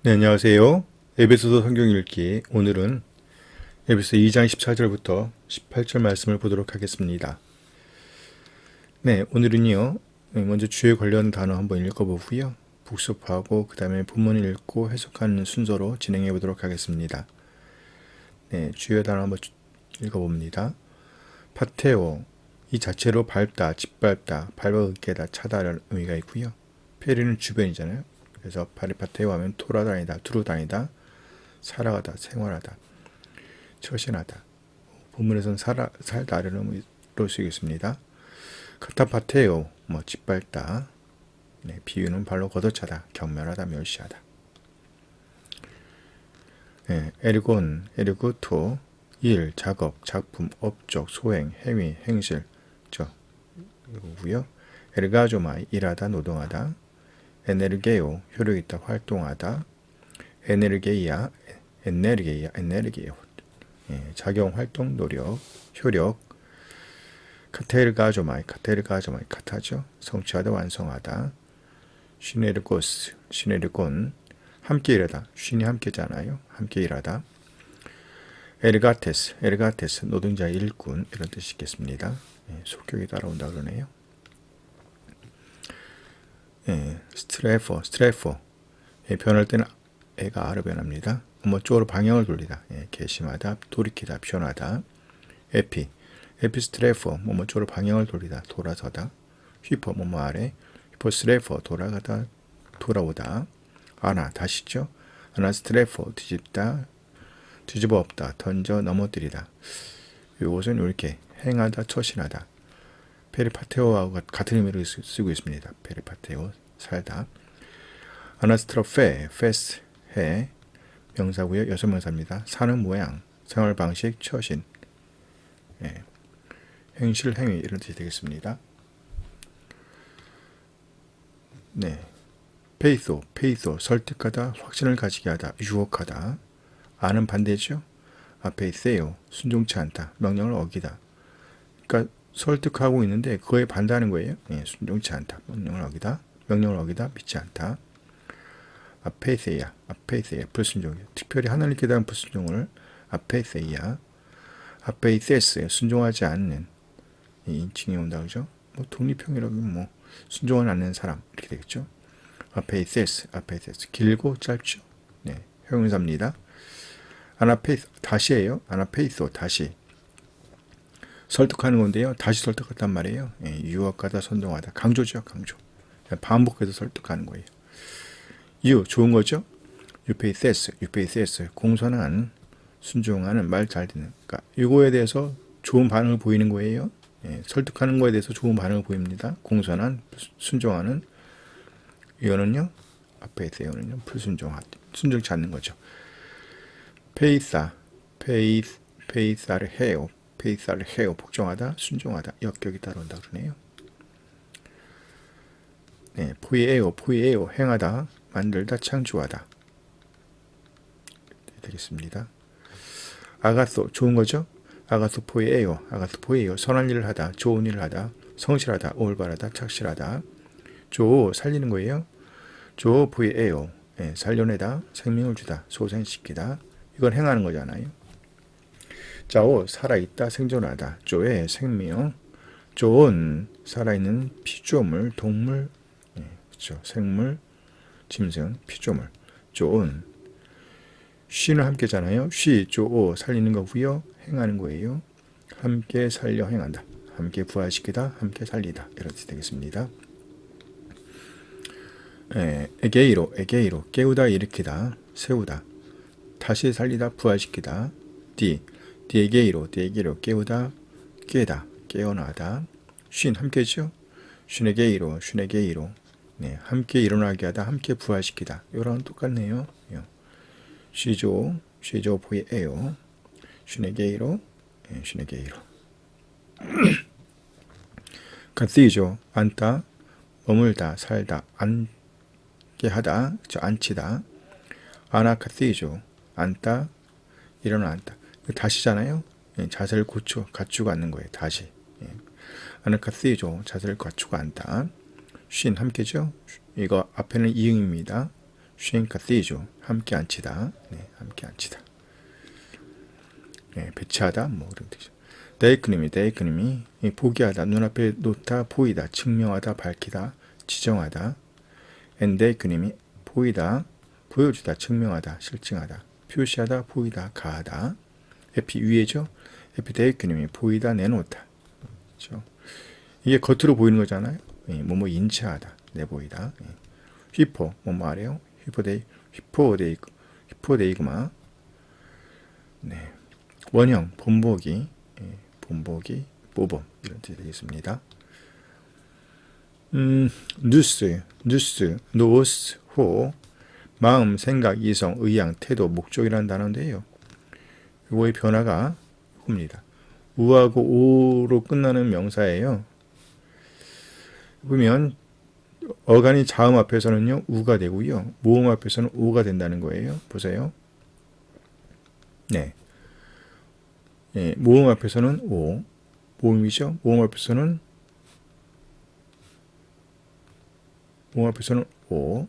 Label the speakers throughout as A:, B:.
A: 네, 안녕하세요. 에베소서 성경 읽기. 오늘은 에베소 2장 14절부터 18절 말씀을 보도록 하겠습니다. 네, 오늘은요. 먼저 주에 관련 단어 한번 읽어보고요. 복습하고 그 다음에 본문을 읽고 해석하는 순서로 진행해 보도록 하겠습니다. 네, 주요 단어 한번 읽어봅니다. 파테오, 이 자체로 밟다, 짓밟다, 밟아 으깨다, 차다라는 의미가 있고요. 페리는 주변이잖아요. 그래서 파리파테오 하면 돌아다니다, 두루다니다, 살아가다, 생활하다, 처신하다. 본문에서는 살다라는 의미로 쓰겠습니다. 카타파테오, 짓밟다. 네, 비유는 발로 걷어차다, 경멸하다, 멸시하다. 네, 에르고토, 일, 작업, 작품, 업적, 소행, 행위, 행실, 이거고요. 에르가조마, 일하다, 노동하다. 에네르게오, 효력있다, 활동하다. 에네르게이아, 작용, 활동, 노력, 효력. 카테르가조마이, 카타죠. 성취하다, 완성하다. 시네르곤, 함께 일하다. 쉰이 함께잖아요. 함께 일하다. 에르가테스, 노동자 일꾼, 이런 뜻이 있겠습니다. 속격이 따라온다 그러네요. 스트레포, 변할 때는 애가 아로 변합니다. 쪽으로 방향을 돌리다, 개심하다, 돌이키다, 변하다. 에피스트레포, 쪽으로 방향을 돌리다, 돌아서다. 휘퍼, 아래. 휘퍼스트레포, 돌아가다, 돌아오다. 아나, 다시죠. 아나스트레포, 뒤집다, 뒤집어 엎다, 던져 넘어뜨리다. 이것은 이렇게 행하다, 처신하다. 페리파테오와 같은 의미로 쓰고 있습니다. 페리파테오, 살다. 아나스트로페, 페스, 해, 명사고요. 여성명사입니다. 사는 모양, 생활 방식, 처신, 행실, 행위 이런 뜻이 되겠습니다. 네, 페이소, 설득하다, 확신을 가지게 하다, 유혹하다. 아는 반대죠. 페이세요, 순종치 않다, 명령을 어기다. 그러니까 설득하고 있는데 그거에 반대하는 거예요. 순종치 않다, 명령을 어기다, 믿지 않다. 아페이세야, 불순종이에요. 특별히 하나님께 대한 불순종을 아페이세야, 아페이세스, 순종하지 않는 인칭이 온다 그죠? 독립형이라면 순종하지 않는 사람 이렇게 되겠죠. 아페이세스, 길고 짧죠. 네, 형용사입니다. 다시예요. 아나페이소, 다시. 설득하는 건데요. 다시 설득했단 말이에요. 유혹하다, 선동하다. 강조죠, 강조. 반복해서 설득하는 거예요. 좋은 거죠. 유페이세스, 공손한, 순종하는, 말 잘 듣는. 그러니까 이거에 대해서 좋은 반응을 보이는 거예요. 설득하는 거에 대해서 좋은 반응을 보입니다. 공손한, 순종하는. 이거는요. 아페이세요는요. 순종치 않는 거죠. 페이사를 해요. 복종하다, 순종하다, 역격이 따라온다 그러네요. 네, 포이에요, 행하다, 만들다, 창조하다 되겠습니다. 아가소, 좋은 거죠? 아가소 포이에요, 선한 일을 하다, 좋은 일을 하다, 성실하다, 올바르다, 착실하다. 살리는 거예요. 포이에요, 살려내다, 생명을 주다, 소생시키다. 이건 행하는 거잖아요. 자오, 살아있다, 생존하다. 조의 생명. 조온, 살아있는 피조물, 동물, 그렇죠. 생물, 짐승, 피조물. 조온. 쉬는 함께잖아요. 조오, 살리는 거고요. 행하는 거예요. 함께 살려 행한다. 함께 부활시키다, 함께 살리다. 이런 뜻이 되겠습니다. 에게이로, 깨우다, 일으키다, 세우다. 다시 살리다, 부활시키다. 디에게이로, 깨우다, 깨다, 깨어나다. 함께죠. 슈네게이로, 네, 함께 일어나게 하다, 함께 부활시키다. 이거랑 똑같네요. 쉬조 포이에요. 슈네게이로. 카시죠, 앉다, 머물다, 살다, 앉게 하다, 앉히다. 아나카시죠, 앉다, 일어난다. 다시잖아요. 자세를 갖추고 앉는 거예요. 다시. 아나카시죠, 자세를 갖추고 앉다. 함께죠. 이거 앞에는 이응입니다. 쉰카티죠. 함께 앉히다. 네, 함께 앉히다. 네, 배치하다. 뭐 그런 뜻이죠. 데이크님이 포기하다. 눈앞에 놓다. 보이다. 증명하다. 밝히다. 지정하다. 엔데이크님이 보이다. 보여주다. 증명하다. 실증하다. 표시하다. 보이다. 가하다. 에피 위에죠. 에피데이크님이 보이다. 내놓다. 그렇죠. 이게 겉으로 보이는 거잖아요. 뭐뭐 인체하다. 내보이다. 휘포 뭐뭐 아래요. 히포데이그마. 네. 원형 본보기 본보기 모범 이런 뜻이 되겠습니다. 뉴스 노스 호 마음 생각 이성 의향 태도 목적이라는 단어인데요. 이거의 변화가 호입니다. 우하고 오로 끝나는 명사예요. 보면 어간이 자음 앞에서는요 우가 되고요 모음 앞에서는 오가 된다는 거예요. 보세요. 네, 모음 앞에서는 오, 모음이죠. 모음 앞에서는 오,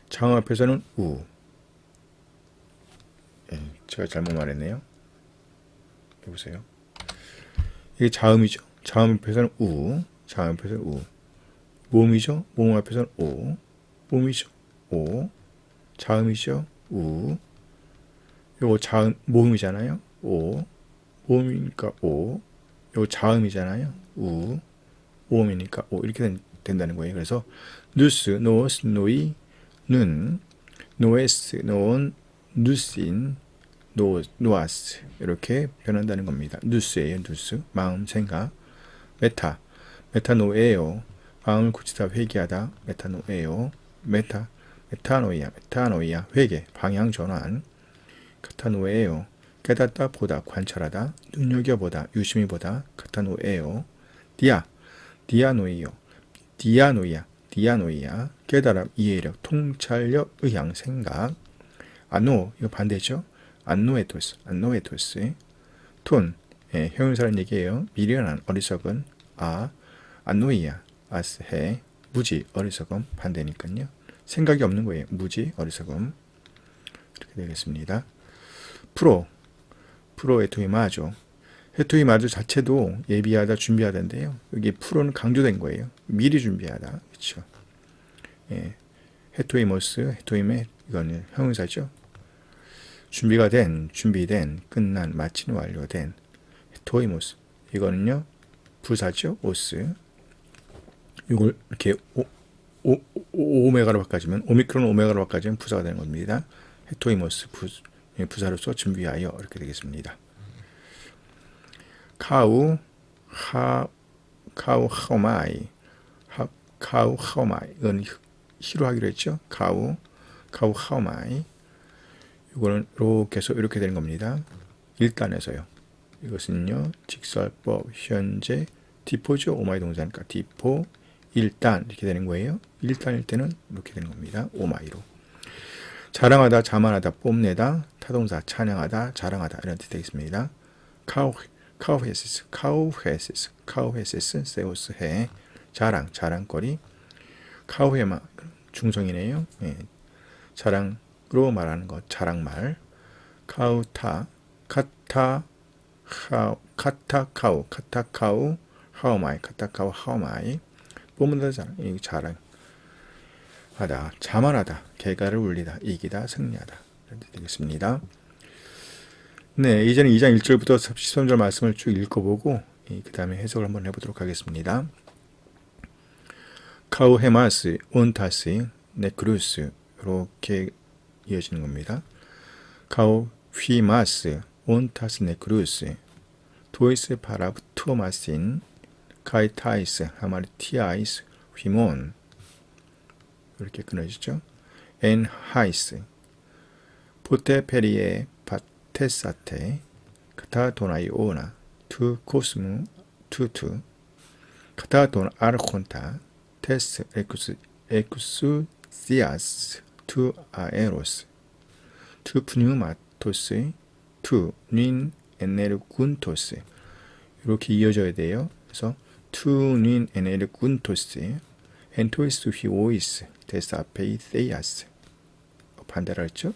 A: 자음 앞에서는 우. 제가 잘못 말했네요. 해보세요. 이게 자음이죠. 자음 앞에서는 우, 자음 앞에서는 우. 모음이죠. 모음 앞에서는 오, 모음이죠. 오, 자음이죠. 우. 요거 자음 모음이잖아요. 오, 모음이니까 오. 요거 자음이잖아요. 우, 모음이니까 오. 이렇게 된다는 거예요. 그래서 누스, 노스, 노이, 눈, 노에스, 노온, 누신, 노아스 이렇게 변한다는 겁니다. 누스예요. 누스. 마음, 생각. 메타노에요. 마음을 고치다 회개하다. 메타노에요. 메타노이아 회개 방향 전환. 카타노에요. 깨닫다 보다 관찰하다. 눈여겨보다 유심히 보다. 카타노에요. 디아노이아 깨달음 이해력 통찰력 의향 생각. 아노 이거 반대죠. 안노에토스 톤 형용사라는 얘기예요. 미련한 어리석은 안노이아 아스해 무지 어리석음 반대니까요. 생각이 없는 거예요. 무지 어리석음 이렇게 되겠습니다. 프로 에토이마죠. 헤토이마주 자체도 예비하다 준비하다인데요. 여기 프로는 강조된 거예요. 미리 준비하다. 그렇죠. 헤토이모스 헤토이메 이거는 형용사죠. 준비가 된, 준비된, 끝난, 마친, 완료된. 토이모스. 이거는요, 부사죠, 오스. 이걸 이렇게 오메가로 바꿔주면, 오미크론 오메가로 바꿔주면 부사가 되는 겁니다. 헤토이모스, 부사로서 준비하여, 이렇게 되겠습니다. 하우마이. 이건 히로 하기로 했죠. 하우마이. 이거는 이렇게 해서 이렇게 되는 겁니다. 1단에서요. 이것은요. 직설법, 현재, 디포죠. 오마이 동사니까 디포, 1단 이렇게 되는 거예요. 1단일 때는 이렇게 되는 겁니다. 오마이로. 자랑하다, 자만하다, 뽐내다, 타동사, 찬양하다, 자랑하다 이런 뜻이 되겠습니다. 카우헤시스, 세우스 해, 자랑거리, 카우헤마, 중성이네요. 자랑으로 말하는 것, 자랑말. 카타카우, 하오마이. 뽐내다 자랑, 하다, 자만하다, 개가를 울리다, 이기다, 승리하다. 이런 뜻이 되겠습니다. 네, 이제는 2장 1절부터 13절 말씀을 쭉 읽어보고 그 다음에 해석을 한번 해보도록 하겠습니다. 카우헤마스, 온타스, 네크루스 이렇게 이어지는 겁니다. 카우휘마스, 온타스, 네크루스, 토이스, 파라토마신, 카이타이스, 하마르티아이스, 휘몬 이렇게 끊어지죠. 엔하이스, 포테페리에 테사테 카타도나이오나 투 코스무 투투 카타돈 아르콘타 테스 에쿠스시아스 투 아에로스 투 푸뉴마토스 투 닌 에네르군토스 이렇게 이어져야 돼요. 그래서 투 닌 에네르군토스 엔토이스 휘오이스 테사페이세이아스 반대라 했죠.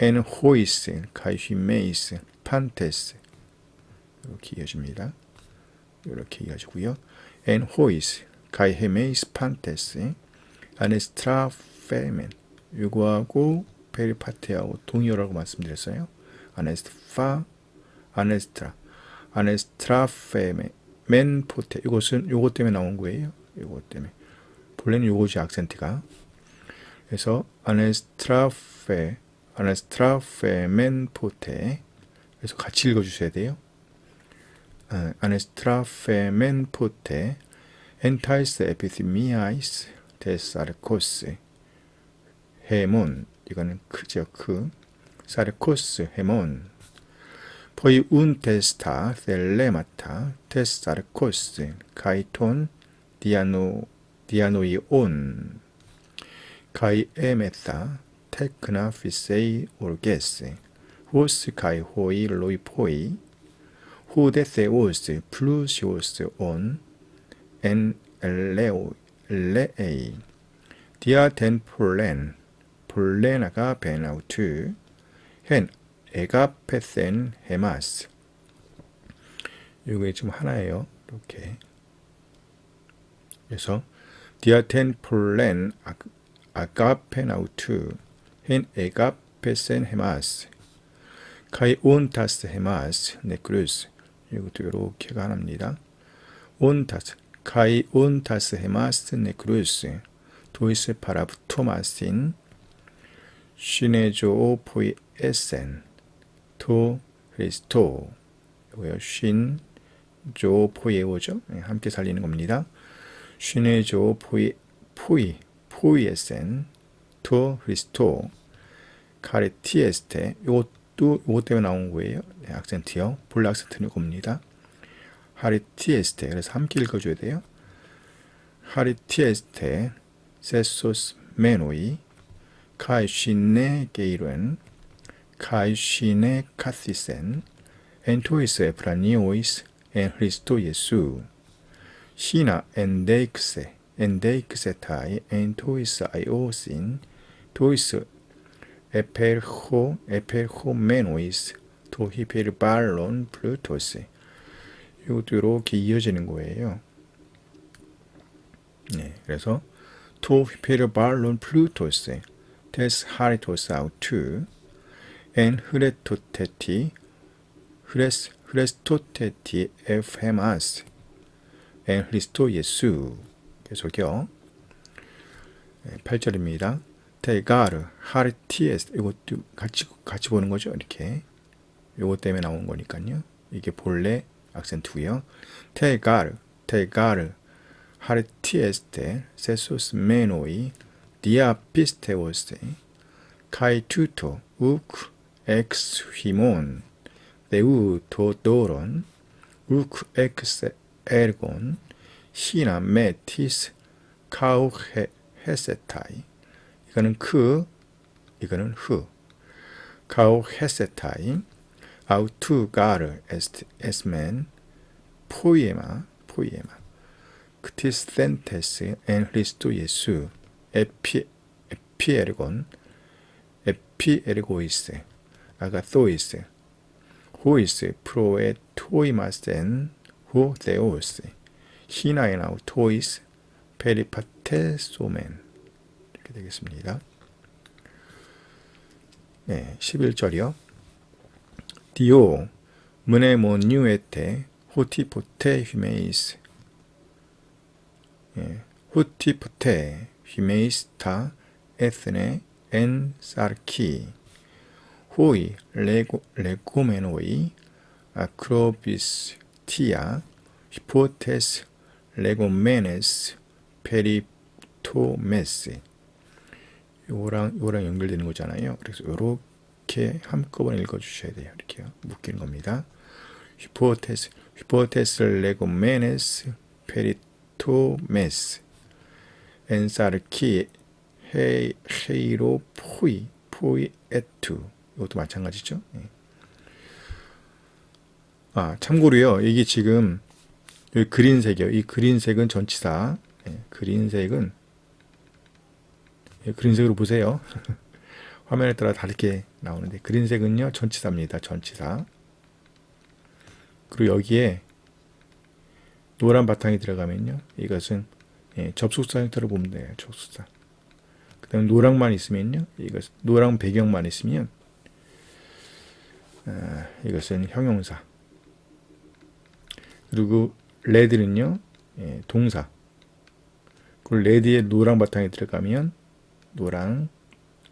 A: en hois kai himeis pantes 이렇게 이어집니다. 이렇게 이어지고요. en hois kai himeis pantes anestra femen 이거하고 페리파테하고 동의어라고 말씀드렸어요. 아네스파 아네스트라 아네스트라 페멘 포테 이것은 요것 때문에 나온 거예요. 요것 때문에 본래는 요거지 악센트가. 그래서 아네스트라 페멘 포테 그래서 같이 읽어주셔야 돼요. 아네스트라 페멘 포테 엔타이스 에피티미아이스 데사르코스 헤몬 이거는 크죠. 사르코스 헤몬 포이 운 테스타 셀레마타 테사르코스 카이톤 디아노이온 카이 에메타 테크나 피세이 올게스 호스 카이 호이 로이포이 호데세오스 플루시오스 온 엔 엘레이 디아텐 폴레나가 베나우트 헨 에가페센 헤마스 이게 지금 하나예요. 이렇게 그래서 디아텐 폴렌 아가페나우트 헨 에가페센 헤마스 카이 온타스 헤마스 네크루스 이것도 이렇게가 하나입니다. 온타스 카이 온타스 헤마스 네크루스 도이스 파라부토마신 시네조 포이 에센 토 크리스토 이거요. 쉰조 포이에오죠. 함께 살리는 겁니다. 시네조 포이 에센 토 크리스토 카레티에스테 이것도 이것 때문에 나온 거예요. 네, 악센트요. 본래 악센트는 이겁니다. 하리티에스테 그래서 함께 읽어줘야 돼요. 하리티에스테 세소스 메노이 카이시네 게이렌 카이시네 카시센 엔토이스 에프라니오이스 엔 크리스토 예수 시나 엔데이크세타이 엔토이스 아이오신 토이스 에펠호메노이스 토히페르발론 플루토스 이것도 이렇게 이어지는 거예요. 네, 그래서 토히페르발론 플루토스 테스 하리토스 아우투 엔 흐레스토테티 에프헤마스 엔 크리스토 예수 계속요. 8절입니다. 테가르 하르티에스 이것도 같이 보는 거죠. 이렇게 요것 때문에 나온 거니까요. 이게 본래 악센트고요. 테가르 하르티에스테 세소스 메노이 디아피스테오스 카이투토 우크 엑스 휘몬 네우 도도론 우크 엑스 에르곤 시나 메티스 카우 헤세타이 이거는 이거는 카우 헤세타이 아우투 가르 에스멘 포이에마 크티스텐테스 엔 크리스토 예수 에피에르고이스 아가토이스 호이스 프로에 토이마센 호데오스 히나에나우 토이스 페리파테소멘 이렇게 되겠습니다. 네, 11절이요. 디오 무네모뉴에테 호티포테 휘메이스 호티포테 휘메이스타 에스네 엔 사르키 호이 레고메노이 아크로비스티아 히포테스 레고메네스 페리토메스 요거랑 연결되는 거잖아요. 그래서 요렇게 한꺼번에 읽어주셔야 돼요. 이렇게요. 묶이는 겁니다. 히포테스 레고메네스 페리토메스 엔사르키 헤이로 포이에투 이것도 마찬가지죠. 참고로요. 이게 지금 여기 그린색이요. 이 그린색은 전치사. 그린색으로 보세요. 화면에 따라 다르게 나오는데 그린색은요 전치사입니다. 전치사. 그리고 여기에 노란 바탕이 들어가면요 이것은 접속사 형태로 보면 돼요. 접속사. 그 다음에 노랑만 있으면요 이것 노랑 배경만 있으면 이것은 형용사. 그리고 레드는요 동사. 그리고 레드에 노랑 바탕이 들어가면 노랑,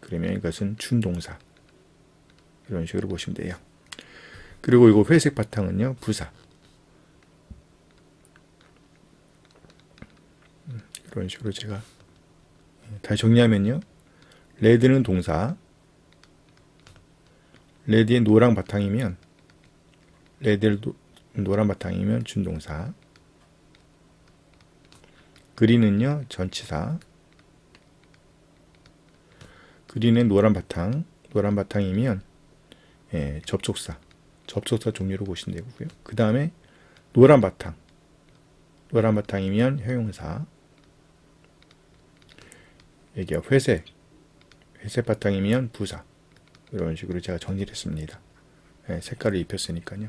A: 그러면 이것은 준동사. 이런 식으로 보시면 돼요. 그리고 이거 회색 바탕은요 부사. 이런 식으로 제가 다시 정리하면요 레드는 동사, 레드의 노랑 바탕이면 레드의 노란 바탕이면 준동사, 그린은요 전치사, 그린의 노란 바탕이면 접속사 종류로 보시면 되고요. 그 다음에 노란 바탕이면 형용사, 여기가 회색 바탕이면 부사. 이런 식으로 제가 정리를 했습니다. 색깔을 입혔으니까요.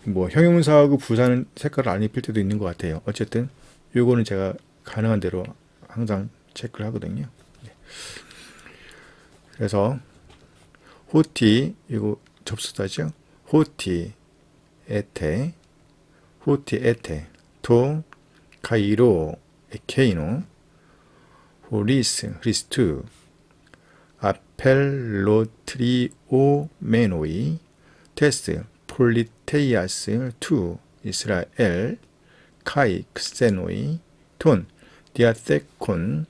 A: 뭐 형용사하고 부사는 색깔을 안 입힐 때도 있는 것 같아요. 어쨌든 요거는 제가 가능한 대로 항상 체크를 하거든요. 그래서 호티, 이거 접속사죠. 호티 에테 토 카이로 에케이노 호리스투 아펠로트리오메노이 테스 폴리테이아스 투 이스라엘 카이 크세노이 톤 디아테콘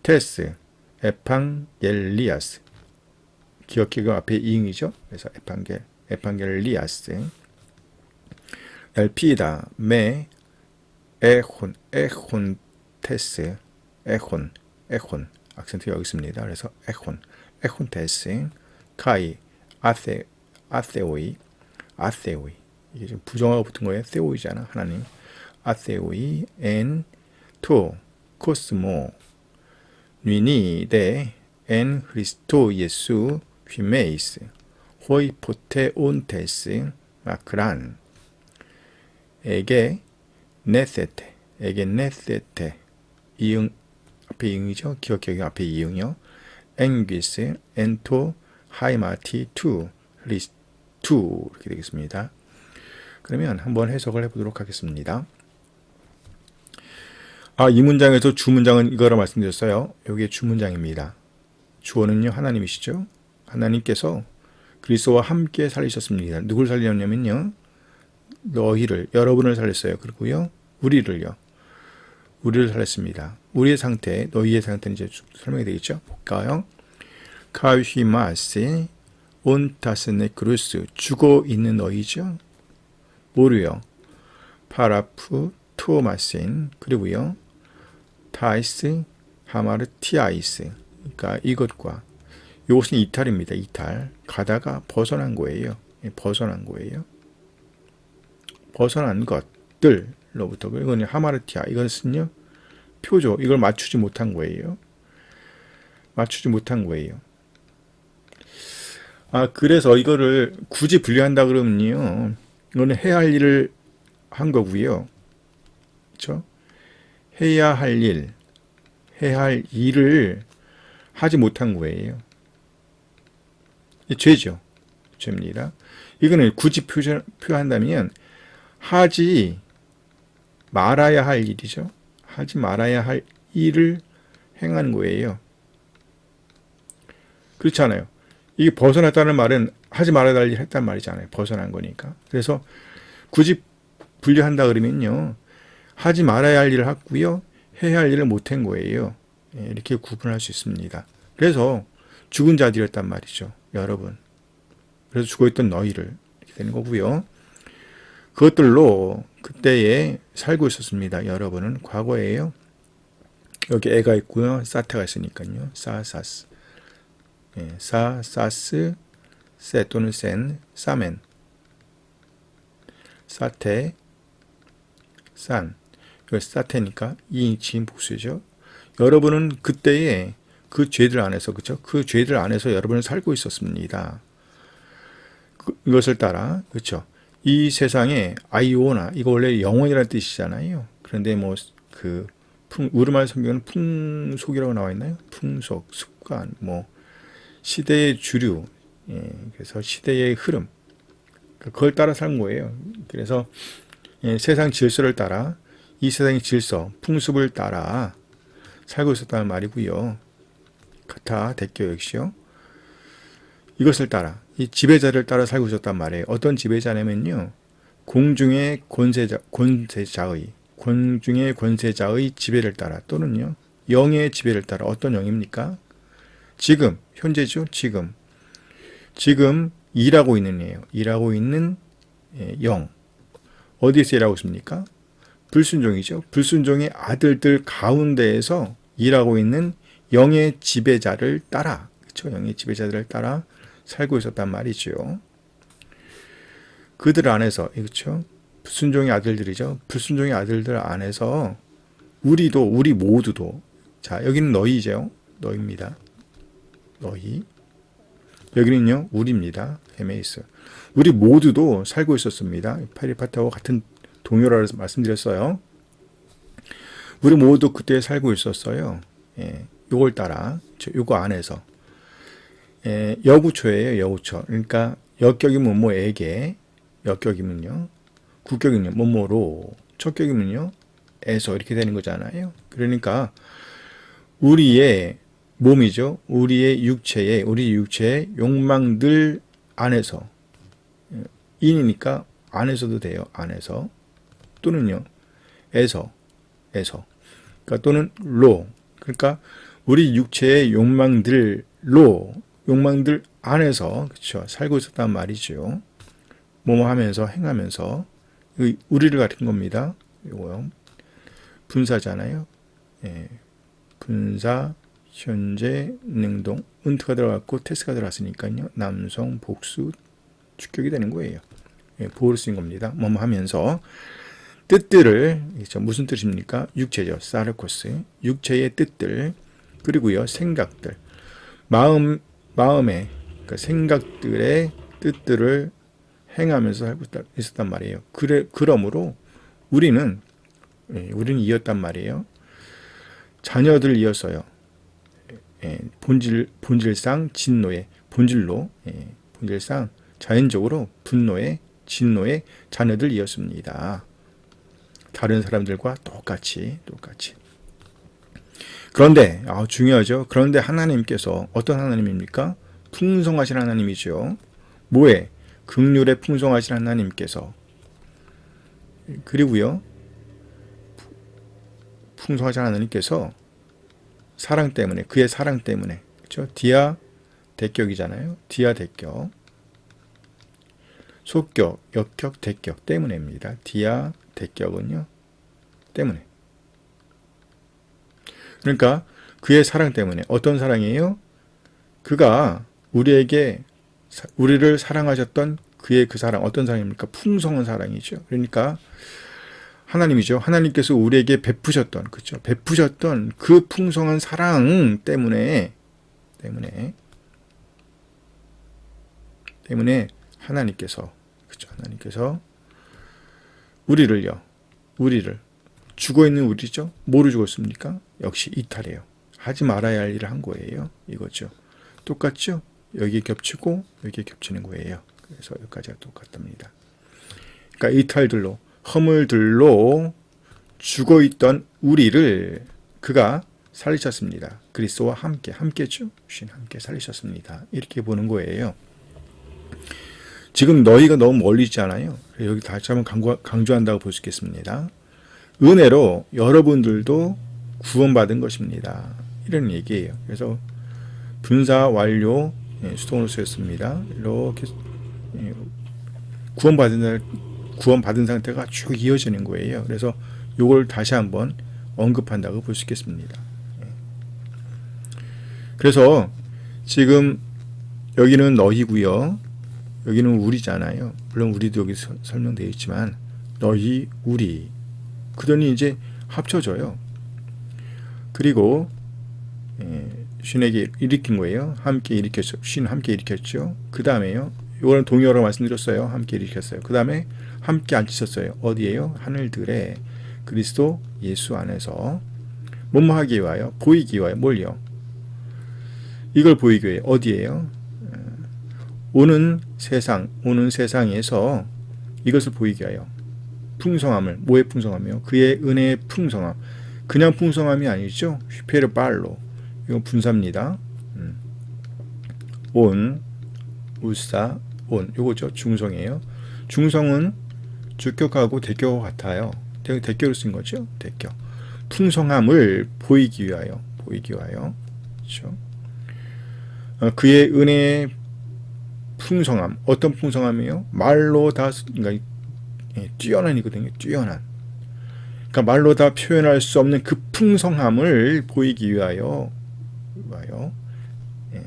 A: 테스 에팡겔리아스. 기억기가 앞에 이응이죠. 그래서 에팡겔리아스. 엘피다 메 에혼 테스 에혼 악센트 여기 있습니다. 그래서 에혼 테스 카이 아세오이 이게 좀 부정어가 붙은 거예요. 세오이잖아 하나님. 아세오이 엔 토 코스모 니니데 엔 크리스토 예수 휘메이스 호이포테온테스 마크란 에게 네세테 이응 앞에 이응이죠. 기억기억이 앞에 이응이요. 앵귀스 엔토 하이마티 투 리스투 이렇게 되겠습니다. 그러면 한번 해석을 해보도록 하겠습니다. 이 문장에서 주문장은 이거라 말씀드렸어요. 여기에 주문장입니다. 주어는요 하나님이시죠. 하나님께서 그리스도와 함께 살리셨습니다. 누굴 살리셨냐면요 여러분을 살렸어요. 그리고요 우리를 살렸습니다. 우리의 상태, 너희의 상태는 이제 설명이 되겠죠. 볼까요? 카휘마스 온타스네 크루스 죽어 있는 너희죠. 뭐로요? 파라프 투마신 그리고요 타이스 하마르티아이스. 그러니까 이것과 이것은 이탈입니다. 이탈. 가다가 벗어난 거예요. 벗어난 것들로부터. 이거는 하마르티아. 이것은요 표죠. 이걸 맞추지 못한 거예요. 그래서 이거를 굳이 분류한다 그러면요 이거는 해야 할 일을 한 거고요. 그렇죠? 해야 할 일을 하지 못한 거예요. 죄죠. 죄입니다. 이거는 굳이 표현한다면 하지 말아야 할 일이죠. 하지 말아야 할 일을 행한 거예요. 그렇지 않아요? 이게 벗어났다는 말은 하지 말아야 할 일을 했단 말이잖아요. 벗어난 거니까. 그래서 굳이 분류한다 그러면요 하지 말아야 할 일을 했고요 해야 할 일을 못한 거예요. 이렇게 구분할 수 있습니다. 그래서 죽은 자들이었단 말이죠. 여러분. 그래서 죽어있던 너희를 이렇게 되는 거고요. 그것들로 그때에 살고 있었습니다. 여러분은 과거예요. 여기 애가 있고요. 사태가 있으니까요. 사사스. 사사스 세 또는 센 사멘. 사태 산. 이거 사태니까 이 지인 복수죠. 여러분은 그때에 그 죄들 안에서, 그렇죠? 그 죄들 안에서 여러분은 살고 있었습니다. 이것을 따라, 그렇죠? 이 세상에 아이오나, 이거 원래 영원이라는 뜻이잖아요. 그런데 뭐 그 우리말 성경은 풍속이라고 나와 있나요? 풍속, 습관, 뭐 시대의 주류, 그래서 시대의 흐름, 그걸 따라 산 거예요. 그래서 세상 질서를 따라, 이 세상의 질서, 풍습을 따라 살고 있었다는 말이고요. 카타 대교 역시요. 이것을 따라, 이 지배자를 따라 살고 있었단 말이에요. 어떤 지배자냐면요, 공중의 권세자의 지배를 따라, 또는요 영의 지배를 따라. 어떤 영입니까? 지금, 현재죠. 지금 일하고 있는 애예요. 일하고 있는 영. 어디에서 일하고 있습니까? 불순종이죠. 불순종의 아들들 가운데에서 일하고 있는 영의 지배자를 따라, 그렇죠? 영의 지배자들을 따라 살고 있었단 말이죠. 그들 안에서, 그렇죠? 불순종의 아들들이죠. 불순종의 아들들 안에서 우리 모두도, 자, 여기는 너희죠. 너희입니다. 너희. 여기는요, 우리입니다. 헤메이스. 우리 모두도 살고 있었습니다. 파리파타와 같은 동요라고 말씀드렸어요. 우리 모두 그때 살고 있었어요. 요걸 따라, 요거 안에서. 여구초예요, 여구초. 그러니까 역격이면 뭐에게, 역격이면요, 국격이면요, 뭐뭐로, 척격이면요, 에서, 이렇게 되는 거잖아요. 그러니까 우리의 몸이죠. 우리 육체의 욕망들 안에서, 인이니까 안에서도 돼요. 안에서. 또는요, 에서. 그러니까 또는 로. 그러니까 우리 육체의 욕망들 안에서, 그렇죠, 살고 있었단 말이죠. 뭐뭐 하면서, 행하면서. 우리를 가리킨 겁니다. 이거요. 분사잖아요. 분사, 현재, 능동, 은트가 들어갔고 테스가 들어갔으니까요. 남성, 복수, 주격이 되는 거예요. 보호를 쓰인 겁니다. 뭐뭐 하면서 뜻들을, 그렇죠? 무슨 뜻입니까? 육체죠. 사르코스. 육체의 뜻들, 그리고요, 생각들. 마음의 그 생각들의 뜻들을 행하면서 살고 있었단 말이에요. 그러므로 우리는 이었단 말이에요. 자녀들이었어요. 본질상 진노의, 본질상 자연적으로 분노의, 진노의 자녀들이었습니다. 다른 사람들과 똑같이. 그런데 중요하죠. 그런데 하나님께서 어떤 하나님입니까? 풍성하신 하나님이죠. 뭐에? 긍휼에 풍성하신 하나님께서. 그리고요, 풍성하신 하나님께서 사랑 때문에, 그의 사랑 때문에, 그렇죠? 디아 대격이잖아요. 디아 대격. 속격, 역격, 대격 때문에입니다. 디아 대격은요, 때문에. 그러니까 그의 사랑 때문에. 어떤 사랑이에요? 그가 우리를 사랑하셨던 그의 그 사랑, 어떤 사랑입니까? 풍성한 사랑이죠. 그러니까 하나님이죠. 하나님께서 우리에게 베푸셨던, 그렇죠? 베푸셨던 그 풍성한 사랑 때문에 하나님께서, 그렇죠? 하나님께서 우리를 죽어 있는 우리죠. 뭐로 죽었습니까? 역시 이탈해요. 하지 말아야 할 일을 한 거예요. 이거죠. 똑같죠? 여기에 겹치고 여기에 겹치는 거예요. 그래서 여기까지가 똑같답니다. 그러니까 이탈들로, 허물들로 죽어 있던 우리를 그가 살리셨습니다. 그리스도와 함께죠. 주신 함께 살리셨습니다. 이렇게 보는 거예요. 지금 너희가 너무 멀리 있지 않아요? 여기 다시 한번 강조한다고 볼 수 있겠습니다. 은혜로 여러분들도 구원받은 것입니다. 이런 얘기예요. 그래서 분사 완료, 수동으로 쓰였습니다. 이렇게 구원받은 상태가 쭉 이어지는 거예요. 그래서 이걸 다시 한번 언급한다고 볼 수 있겠습니다. 그래서 지금 여기는 너희고요. 여기는 우리잖아요. 물론 우리도 여기 설명되어 있지만 너희, 우리, 그러니 이제 합쳐져요. 그리고 쉰에게 일으킨 거예요. 함께 일으켰죠. 쉰 함께 일으켰죠. 그 다음에요. 이거는 동의어로 말씀드렸어요. 함께 일으켰어요. 그 다음에 함께 앉히셨어요. 어디에요? 하늘들에 그리스도 예수 안에서 뭐뭐 하기 위하여 보이기 위하여 뭘요? 이걸 보이기 위해 어디에요? 오는 세상에서 이것을 보이게 하여 풍성함을 뭐의 풍성함이요? 그의 은혜의 풍성함. 그냥 풍성함이 아니죠. 휘페르 발로 이건 분사입니다. 온 우사 온 요거죠. 중성이에요. 중성은 주격하고 대격하고 같아요. 대격을 쓴 거죠. 대격. 풍성함을 보이기 위하여 그렇죠? 그의 은혜의 풍성함. 어떤 풍성함이요? 말로 다 그러니까 뛰어난이거든요. 뛰어난. 그러니까 말로 다 표현할 수 없는 그 풍성함을 보이기 위하여. 예.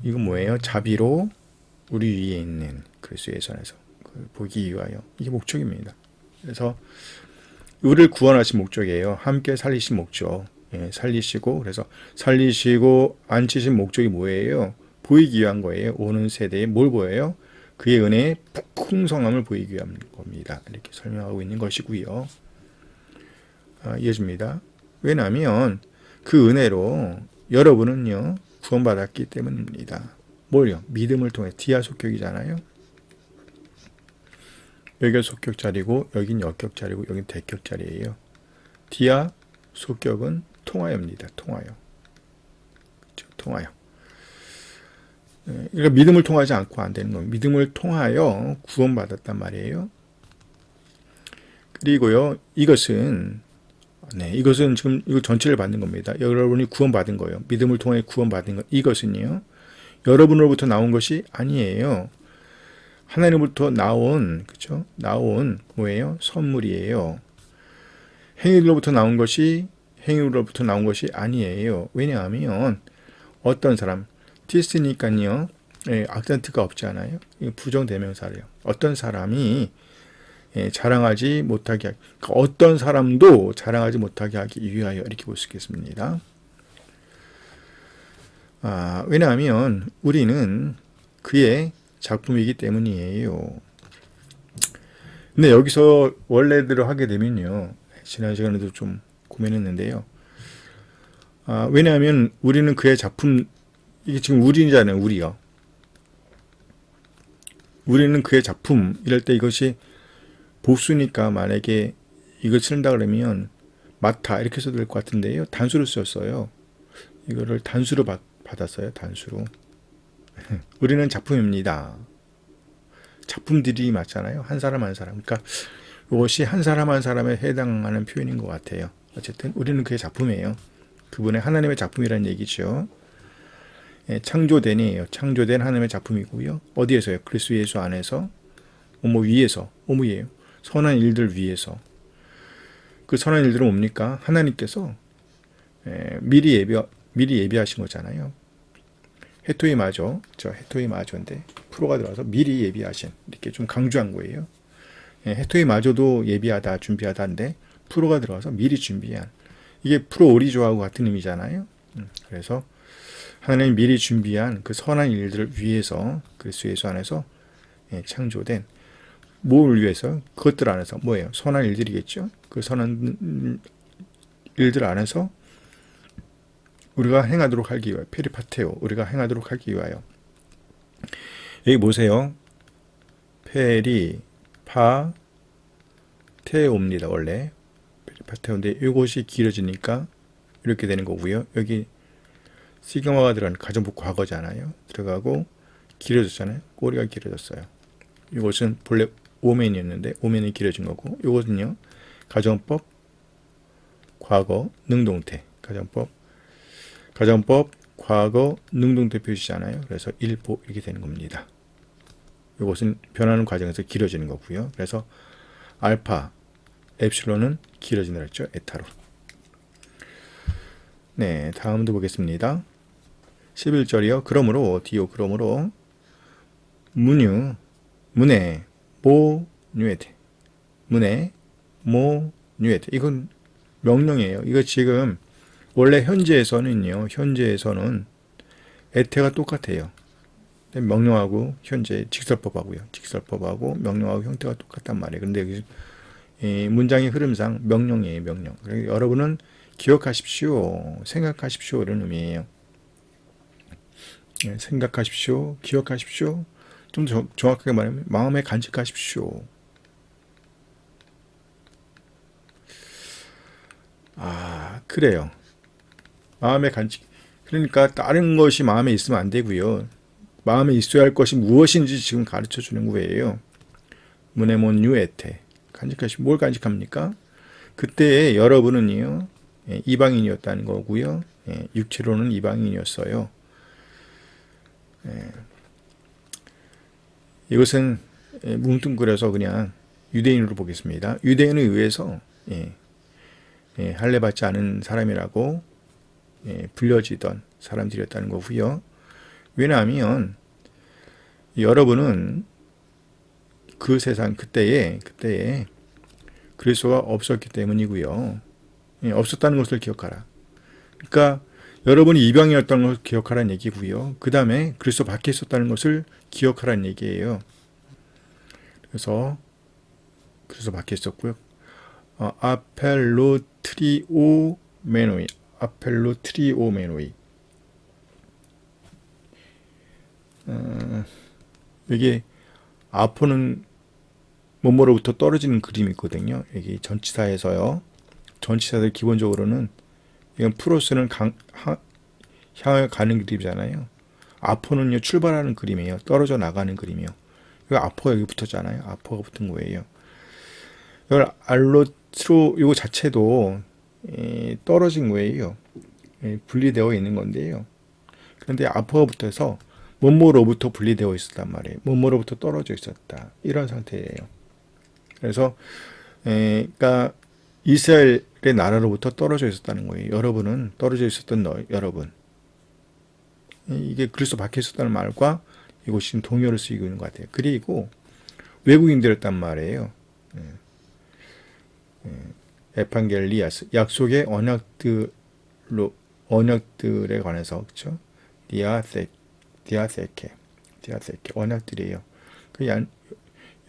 A: 이건 뭐예요? 자비로 우리 위에 있는 그리스도의 선에서 보기 위하여. 이게 목적입니다. 그래서 우리를 구원하신 목적이에요. 함께 살리신 목적. 살리시고 그래서 살리시고 앉히신 목적이 뭐예요? 보이기 위한 거예요. 오는 세대에 뭘 보여요? 그의 은혜의 풍성함을 보이기 위한 겁니다. 이렇게 설명하고 있는 것이고요. 이어집니다. 왜냐하면 그 은혜로 여러분은요 구원받았기 때문입니다. 뭘요? 믿음을 통해 디아 속격이잖아요. 여기가 속격자리고 여긴 역격자리고 여긴 대격자리예요. 디아 속격은 통하여입니다. 통하여. 그렇죠? 통하여. 그러니까 믿음을 통하지 않고 안 되는 겁니다. 믿음을 통하여 구원받았단 말이에요. 그리고요, 이것은 지금 이거 전체를 받는 겁니다. 여러분이 구원받은 거예요. 믿음을 통해 구원받은 것. 이것은요, 여러분으로부터 나온 것이 아니에요. 하나님으로부터 나온, 그렇죠? 나온 뭐예요? 선물이에요. 행위로부터 나온 것이 아니에요. 왜냐하면 어떤 사람 디스니까요. 악센트가 없지 않아요? 부정대명사래요. 어떤 사람이 자랑하지 못하게 하기, 그러니까 어떤 사람도 자랑하지 못하게 하기 위하여 이렇게 볼 수 있겠습니다. 왜냐하면 우리는 그의 작품이기 때문이에요. 근데 여기서 원래대로 하게 되면요. 지난 시간에도 좀 고민했는데요. 왜냐하면 우리는 그의 작품, 이게 지금 우리잖아요. 우리요. 우리는 그의 작품 이럴 때 이것이 복수니까 만약에 이걸 쓴다 그러면 마타 이렇게 써도 될 것 같은데요. 단수로 썼어요. 이거를 단수로 받았어요. 단수로. 우리는 작품입니다. 작품들이 맞잖아요. 한 사람 한 사람. 그러니까 이것이 한 사람 한 사람에 해당하는 표현인 것 같아요. 어쨌든 우리는 그의 작품이에요. 그분의 하나님의 작품이라는 얘기죠. 창조된이에요. 창조된 하나님의 작품이고요. 어디에서요? 그리스도 예수 안에서 위에서 위에요. 선한 일들 위에서. 그 선한 일들은 뭡니까? 하나님께서 미리 예비하신 거잖아요. 해토이 마저, 해토이 마저인데 프로가 들어와서 미리 예비하신, 이렇게 좀 강조한 거예요. 해토이 마저도 예비하다, 준비하다인데 프로가 들어와서 미리 준비한, 이게 프로 오리조하고 같은 의미잖아요. 그래서 하나님이 미리 준비한 그 선한 일들을 위해서 그리스도 예수 안에서 창조된, 뭘 위해서? 그것들 안에서 뭐예요? 선한 일들이겠죠. 그 선한 일들 안에서 우리가 행하도록 하기 위하여, 페리파테오, 우리가 행하도록 하기 위하여. 여기 보세요. 페리파테오입니다. 원래 페리파테오인데 이것이 길어지니까 이렇게 되는 거고요. 여기 시그마가 들어간 가정법 과거잖아요. 들어가고 길어졌잖아요. 꼬리가 길어졌어요. 이것은 본래 오멘이었는데 오멘이 길어진 거고, 이것은요 가정법 과거 능동태, 가정법 과거 능동태 표시잖아요. 그래서 일보 이렇게 되는 겁니다. 이것은 변하는 과정에서 길어지는 거고요. 그래서 알파 엡실론은 길어진다 했죠. 에타로. 네, 다음도 보겠습니다. 11절이요. 그러므로 문에 모 뉴에테, 문에 모 뉴에테. 이건 명령이에요. 이거 지금 원래 현재에서는 에테가 똑같아요. 명령하고 현재 직설법하고 명령하고 형태가 똑같단 말이에요. 근데 여기 문장의 흐름상 명령이에요, 명령. 그래서 여러분은 기억하십시오, 생각하십시오 이런 의미예요. 생각하십시오, 기억하십시오. 좀 정확하게 말하면 마음에 간직하십시오. 그래요. 마음에 간직. 그러니까 다른 것이 마음에 있으면 안 되고요. 마음에 있어야 할 것이 무엇인지 지금 가르쳐 주는 거예요. 문에몬유 에테. 뭘 간직합니까? 그때 여러분은요, 이방인이었다는 거고요. 육체로는 이방인이었어요. 이것은 뭉뚱그려서 그냥 유대인으로 보겠습니다. 유대인에 의해서 할례받지 않은 사람이라고 불려지던 사람들이었다는 거고요. 왜냐하면 여러분은 그 세상 그때에 그리스도가 없었기 때문이고요. 없었다는 것을 기억하라. 그러니까 여러분이 이방이었다는 것을 기억하라는 얘기고요. 그 다음에 그리스도 밖에 있었다는 것을 기억하라는 얘기예요. 그래서 그리스도 밖에 있었고요. 아펠로트리오메노이. 이게 아포는 뭐뭐로부터 떨어지는 그림이 있거든요. 여기 전치사에서요. 전치사들 기본적으로는 이건 프로스는 향해 가는 그림이잖아요. 아포는요 출발하는 그림이에요. 떨어져 나가는 그림이요. 이거 아포가 여기 붙었잖아요. 아포가 붙은 거예요. 이걸 알로트로 이거 자체도 떨어진 거예요. 분리되어 있는 건데요. 그런데 아포가 붙어서 뭐뭐로부터 분리되어 있었단 말이에요. 뭐뭐로부터 떨어져 있었다. 이런 상태예요. 그래서 그러니까 이스라엘의 나라로부터 떨어져 있었다는 거예요. 여러분은 떨어져 있었던 여러분. 이게 그리스도 밖에 있었다는 말과 이곳이 동요를 쓰이고 있는 것 같아요. 그리고 외국인들이었단 말이에요. 에판겔리아스, 약속의 언약들에 관해서, 그렇죠? 디아세케 언약들이에요. 그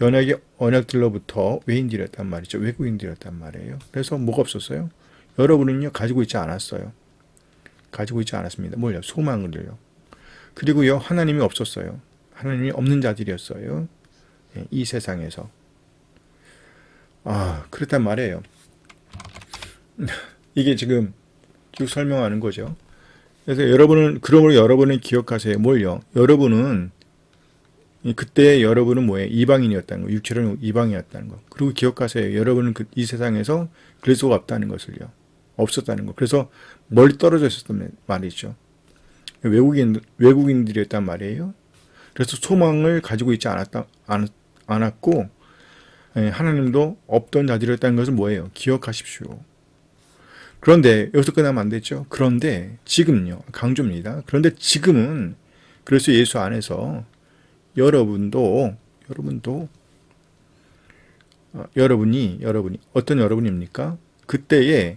A: 연약의 언약들로부터 외인들이었단 말이죠. 외국인들이었단 말이에요. 그래서 뭐가 없었어요? 여러분은요 가지고 있지 않았어요. 가지고 있지 않았습니다. 뭘요? 소망을요. 그리고요 하나님이 없었어요. 하나님이 없는 자들이었어요. 이 세상에서. 그렇단 말이에요. 이게 지금 쭉 설명하는 거죠. 그래서 그러므로 여러분은 기억하세요. 뭘요? 그때 여러분은 뭐예요? 이방인이었다는 거. 육체로는 이방이었다는 거. 그리고 기억하세요. 여러분은 이 세상에서 그리스도가 없다는 것을요. 없었다는 거. 그래서 멀리 떨어져 있었단 말이죠. 외국인들이었단 말이에요. 그래서 소망을 가지고 있지 않았고, 하나님도 없던 자들이었다는 것은 뭐예요? 기억하십시오. 그런데 여기서 끝나면 안 되죠. 그런데 지금요, 강조입니다. 그런데 지금은 그래서 예수 안에서 여러분이 어떤 여러분입니까? 그때에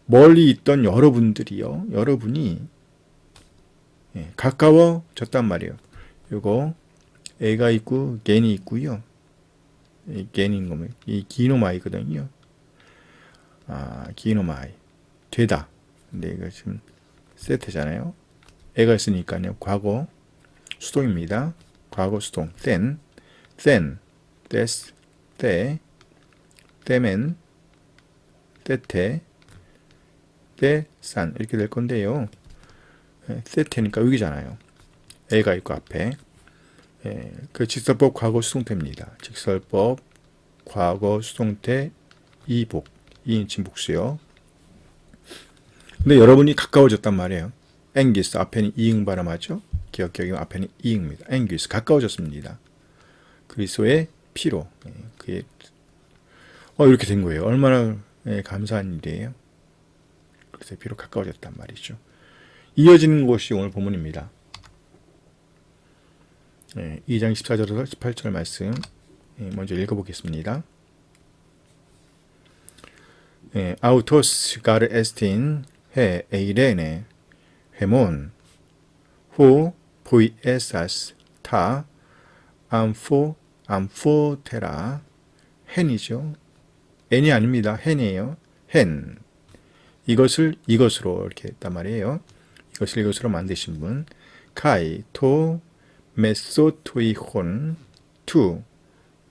A: 멀리 있던 여러분이 가까워졌단 말이에요. 요거 애가 있고 겐이 있고요. 겐인 거면 이 기노마이거든요. 기노마이 되다. 근데 이거 지금 세트잖아요. 애가 있으니까요. 과거 수동입니다. 과거 수동 then, des, 때, 때면, 때테, 때산 이렇게 될 건데요. 세테니까 여기잖아요. 애가 있고 앞에 그 직설법 과거 수동태입니다. 직설법 과거 수동태 이복 2인칭 복수요. 근데 여러분이 가까워졌단 말이에요. 앵기스 앞에는 이응 발음하죠. 기억기억이면 앞에는 이응입니다. 앵기스 가까워졌습니다. 그리스도의 피로 그게 이렇게 된 거예요. 얼마나 감사한 일이에요. 그리스도의 피로 가까워졌단 말이죠. 이어지는 것이 오늘 본문입니다. 2장 14절에서 18절 말씀 먼저 읽어보겠습니다. Autos gar estin 해 에이레네 헤몬 호 보이에사스 타 암포테라 헨이죠. n이 아닙니다. 헨이에요. 헨. 이것을 이것으로 이렇게 했단 말이에요. 이것을 이것으로 만드신 분. 카이 토 메소토이혼 투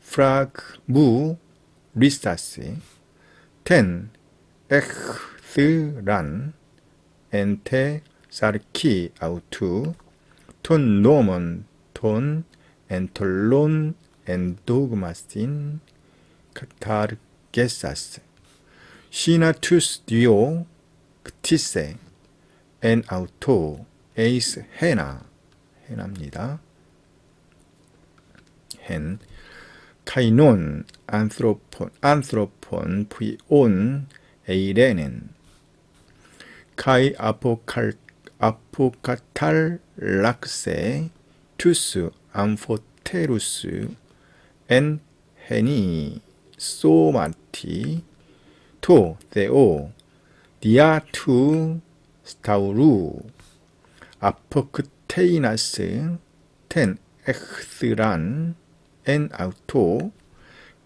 A: 프라그 무 리스타스 텐 엑스란 엔테 사르키 아우투 톤 노먼 톤 엔톨론 엔도그마스틴 카타르게사스 시나투스 디오 크티세 엔 아우토 에이스 헤나입니다. 헨 카이논 안트로폰 프이온 에이레넨 카이 아포카탈락세 투스 암포테루스 엔 헤니 소마티 토 데오 디아투 스타우루 아포크테이나스 텐 엑스란 엔 아우토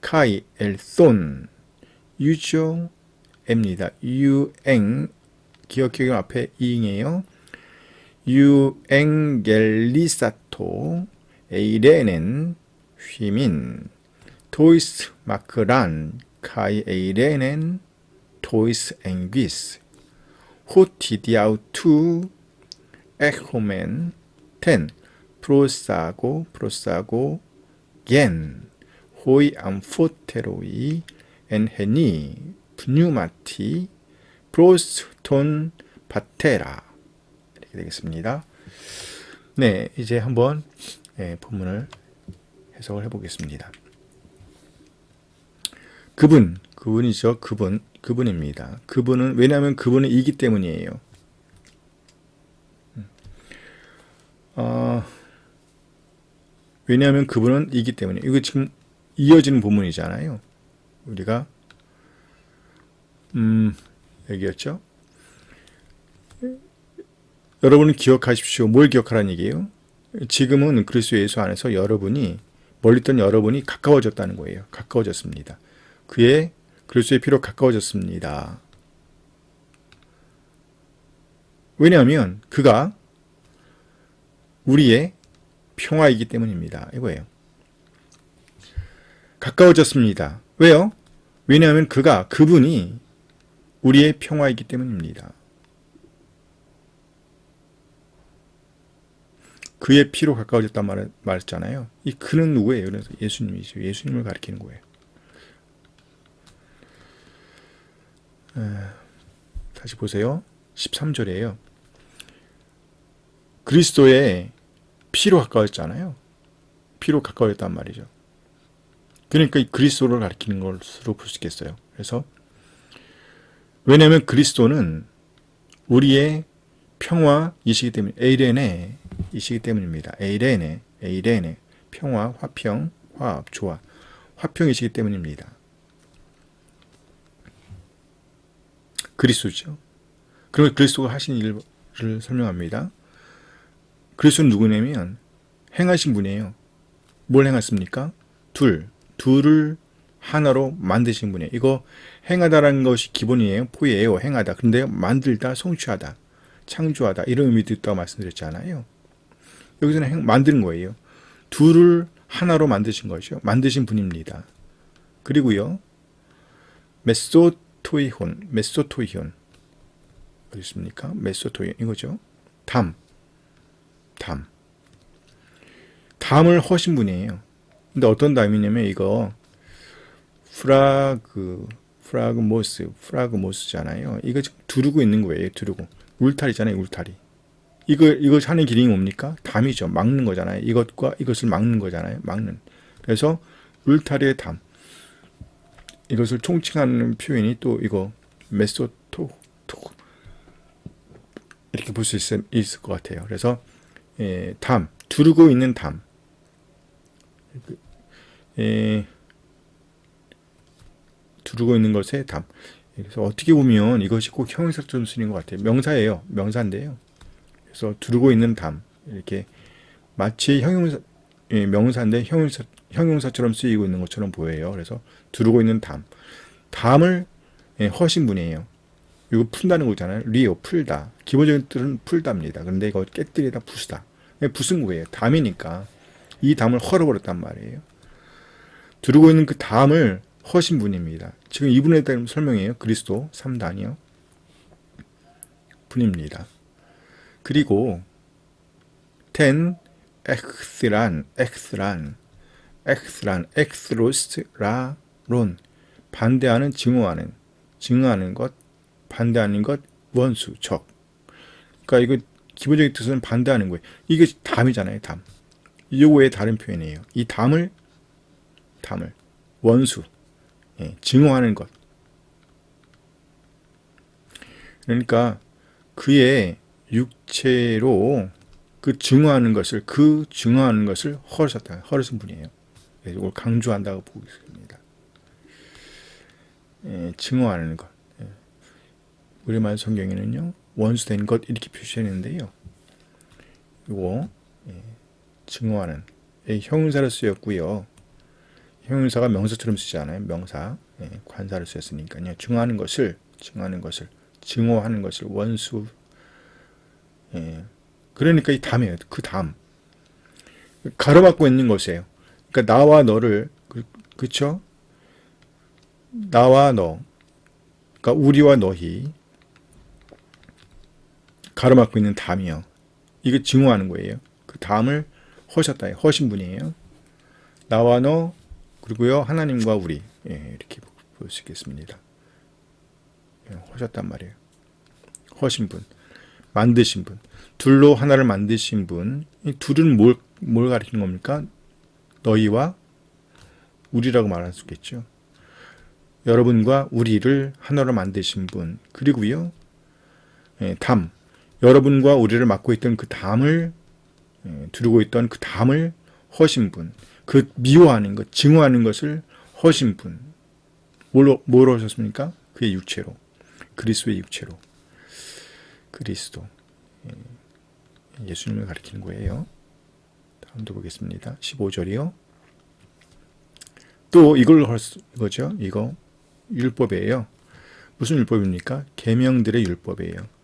A: 카이 엘손 유조입니다. 유엥 기억해요. 앞에 이잉이에요. 유엥겔리사토 에이레넨 휘민 토이스 마크란 카이 에이레넨 토이스 앵귀스 호티디아우투 에호멘 텐 프로사고 겐 호이 암포테로이 엔헤니 프뉴마티 프로스톤 바테라 이렇게 되겠습니다. 네, 이제 한번 본문을 해석을 해보겠습니다. 그분이죠. 그분입니다. 그분은 왜냐하면 그분은 이기 때문이에요. 왜냐하면 그분은 이기 때문에 이거 지금 이어지는 본문이잖아요. 우리가 여기였죠. 여러분은 기억하십시오. 뭘 기억하라는 얘기예요? 지금은 그리스도 예수 안에서 여러분이 멀리 있던 여러분이 가까워졌다는 거예요. 가까워졌습니다. 그리스도의 피로 가까워졌습니다. 왜냐하면 그가 우리의 평화이기 때문입니다. 이거예요. 가까워졌습니다. 왜요? 왜냐하면 그분이 우리의 평화이기 때문입니다. 그의 피로 가까워졌단 말했잖아요. 이 그는 누구예요? 그래서 예수님이죠. 예수님을 가리키는 거예요. 다시 보세요. 13절이에요. 그리스도의 피로 가까워졌잖아요. 피로 가까워졌단 말이죠. 그러니까 이 그리스도를 가리키는 것으로 볼 수 있겠어요. 그래서 왜냐하면 그리스도는 우리의 평화이시기 때문에 에이레네이시기 때문입니다. 에이레네 평화, 화평, 화합, 조화, 화평이시기 때문입니다. 그리스도죠. 그러면 그리스도가 하신 일을 설명합니다. 그리스도는 누구냐면 행하신 분이에요. 뭘 행했습니까? 둘을 하나로 만드신 분이에요. 이거 행하다라는 것이 기본이에요. 포이에요. 행하다. 그런데 만들다, 성취하다, 창조하다 이런 의미도 있다고 말씀드렸잖아요. 여기서는 만드는 거예요. 둘을 하나로 만드신 거죠. 만드신 분입니다. 그리고요. 메소토이혼 어디 있습니까? 메소토이혼 이거죠. 담을 허신 분이에요. 근데 어떤 담이냐면 이거 프라그모스잖아요. 이거 지금 두르고 있는 거예요. 두르고 울타리잖아요. 울타리. 이거 하는 기능이 뭡니까? 담이죠. 막는 거잖아요. 이것과 이것을 막는 거잖아요. 막는. 그래서 울타리의 담. 이것을 총칭하는 표현이 또 이거 메소토 이렇게 볼 수 있을 것 같아요. 그래서 담, 두르고 있는 담. 두르고 있는 것의 담. 그래서 어떻게 보면 이것이 꼭 형용사처럼 쓰이는 것 같아요. 명사예요. 명사인데요. 그래서 두르고 있는 담 이렇게 마치 형용사 명사인데 형용사처럼 쓰이고 있는 것처럼 보여요. 그래서 두르고 있는 담을 허신분이에요. 이거 푼다는 거잖아요. 리오 풀다. 기본적인 뜻은 풀다입니다. 그런데 이거 깨뜨리다 부수다. 부순 거예요. 담이니까 이 담을 헐어버렸단 말이에요. 두르고 있는 그 담을 허신 분입니다. 지금 이분에 대한 설명이에요. 그리스도 3단이요. 분입니다. 그리고 텐 엑스란 엑스로스라론 반대하는 증오하는 것 반대하는 것 원수 적. 그러니까 이거 기본적인 뜻은 반대하는 거예요. 이게 담이잖아요. 담. 이거의 다른 표현이에요. 이 담을 원수 증오하는 것. 그러니까 그의 육체로 증오하는 것을 허르신 분이에요. 이걸 강조한다고 보고 있습니다. 증오하는 것. 우리말 성경에는요 원수된 것 이렇게 표시했는데요. 이거 증오하는 형용사로 쓰였고요. 형용사가 명사처럼 쓰지 않아요. 명사 관사로 쓰였으니까요. 증오하는 것을 원수. 그러니까 이 담이에요. 그 담. 가로막고 있는 것이에요. 그러니까 나와 너를 그렇죠? 나와 너. 그러니까 우리와 너희 가로막고 있는 담이요. 이게 증오하는 거예요. 그 담을 허셨다. 허신 분이에요. 나와 너 그리고요 하나님과 우리 이렇게 볼 수 있겠습니다. 허셨단 말이에요. 허신 분, 만드신 분, 둘로 하나를 만드신 분. 이 둘은 뭘 가리키는 겁니까? 너희와 우리라고 말할 수 있겠죠. 여러분과 우리를 하나로 만드신 분. 그리고요 담. 여러분과 우리를 맡고 있던 그 담을 두르고 있던 그 담을 허신 분. 그 미워하는 것, 증오하는 것을 허신 분. 뭐로 하셨습니까? 그의 육체로. 그리스도의 육체로. 그리스도. 예수님을 가리키는 거예요. 다음도 보겠습니다. 15절이요. 또 이거죠. 이거 율법이에요. 무슨 율법입니까? 계명들의 율법이에요.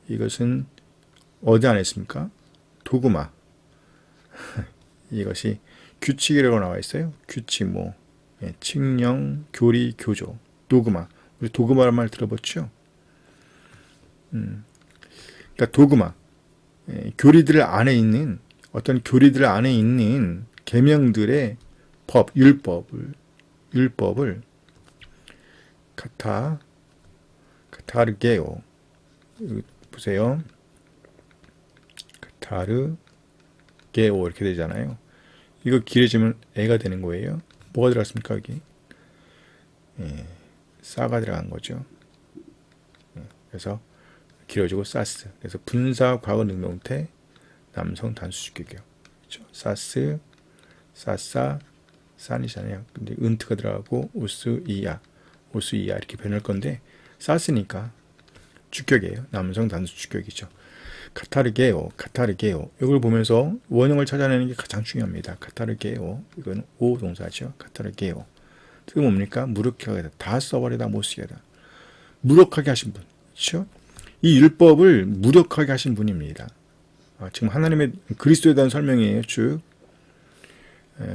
A: 이것은 어디 안에 있습니까? 도그마. 이것이 규칙이라고 나와 있어요. 규칙 칙령, 교리, 교조, 도그마. 우리 도그마라는 말 들어봤죠? 그러니까 도그마. 교리들 안에 있는 어떤 교리들 안에 있는 계명들의 율법을 카타르게오. 보세요. 카타르게오 이렇게 되잖아요. 이거 길어지면 애가 되는 거예요. 뭐가 들어갔습니까 여기? 싸가 들어간 거죠. 그래서 길어지고 사스. 그래서 분사 과거 능동태 남성 단수 주격이요. 그렇죠? 사스, 사사, 산이잖아요. 근데 은트가 들어가고 오스이야 이렇게 변할 건데 사스니까 주격이에요. 남성 단수 주격이죠. 카타르게오. 이걸 보면서 원형을 찾아내는 게 가장 중요합니다. 카타르게오. 이건 오 동사죠. 카타르게오. 그게 뭡니까? 무력하게 하다. 다 써버리다 못 쓰게 하다. 무력하게 하신 분. 그렇죠? 이 율법을 무력하게 하신 분입니다. 지금 하나님의 그리스도에 대한 설명이에요. 쭉.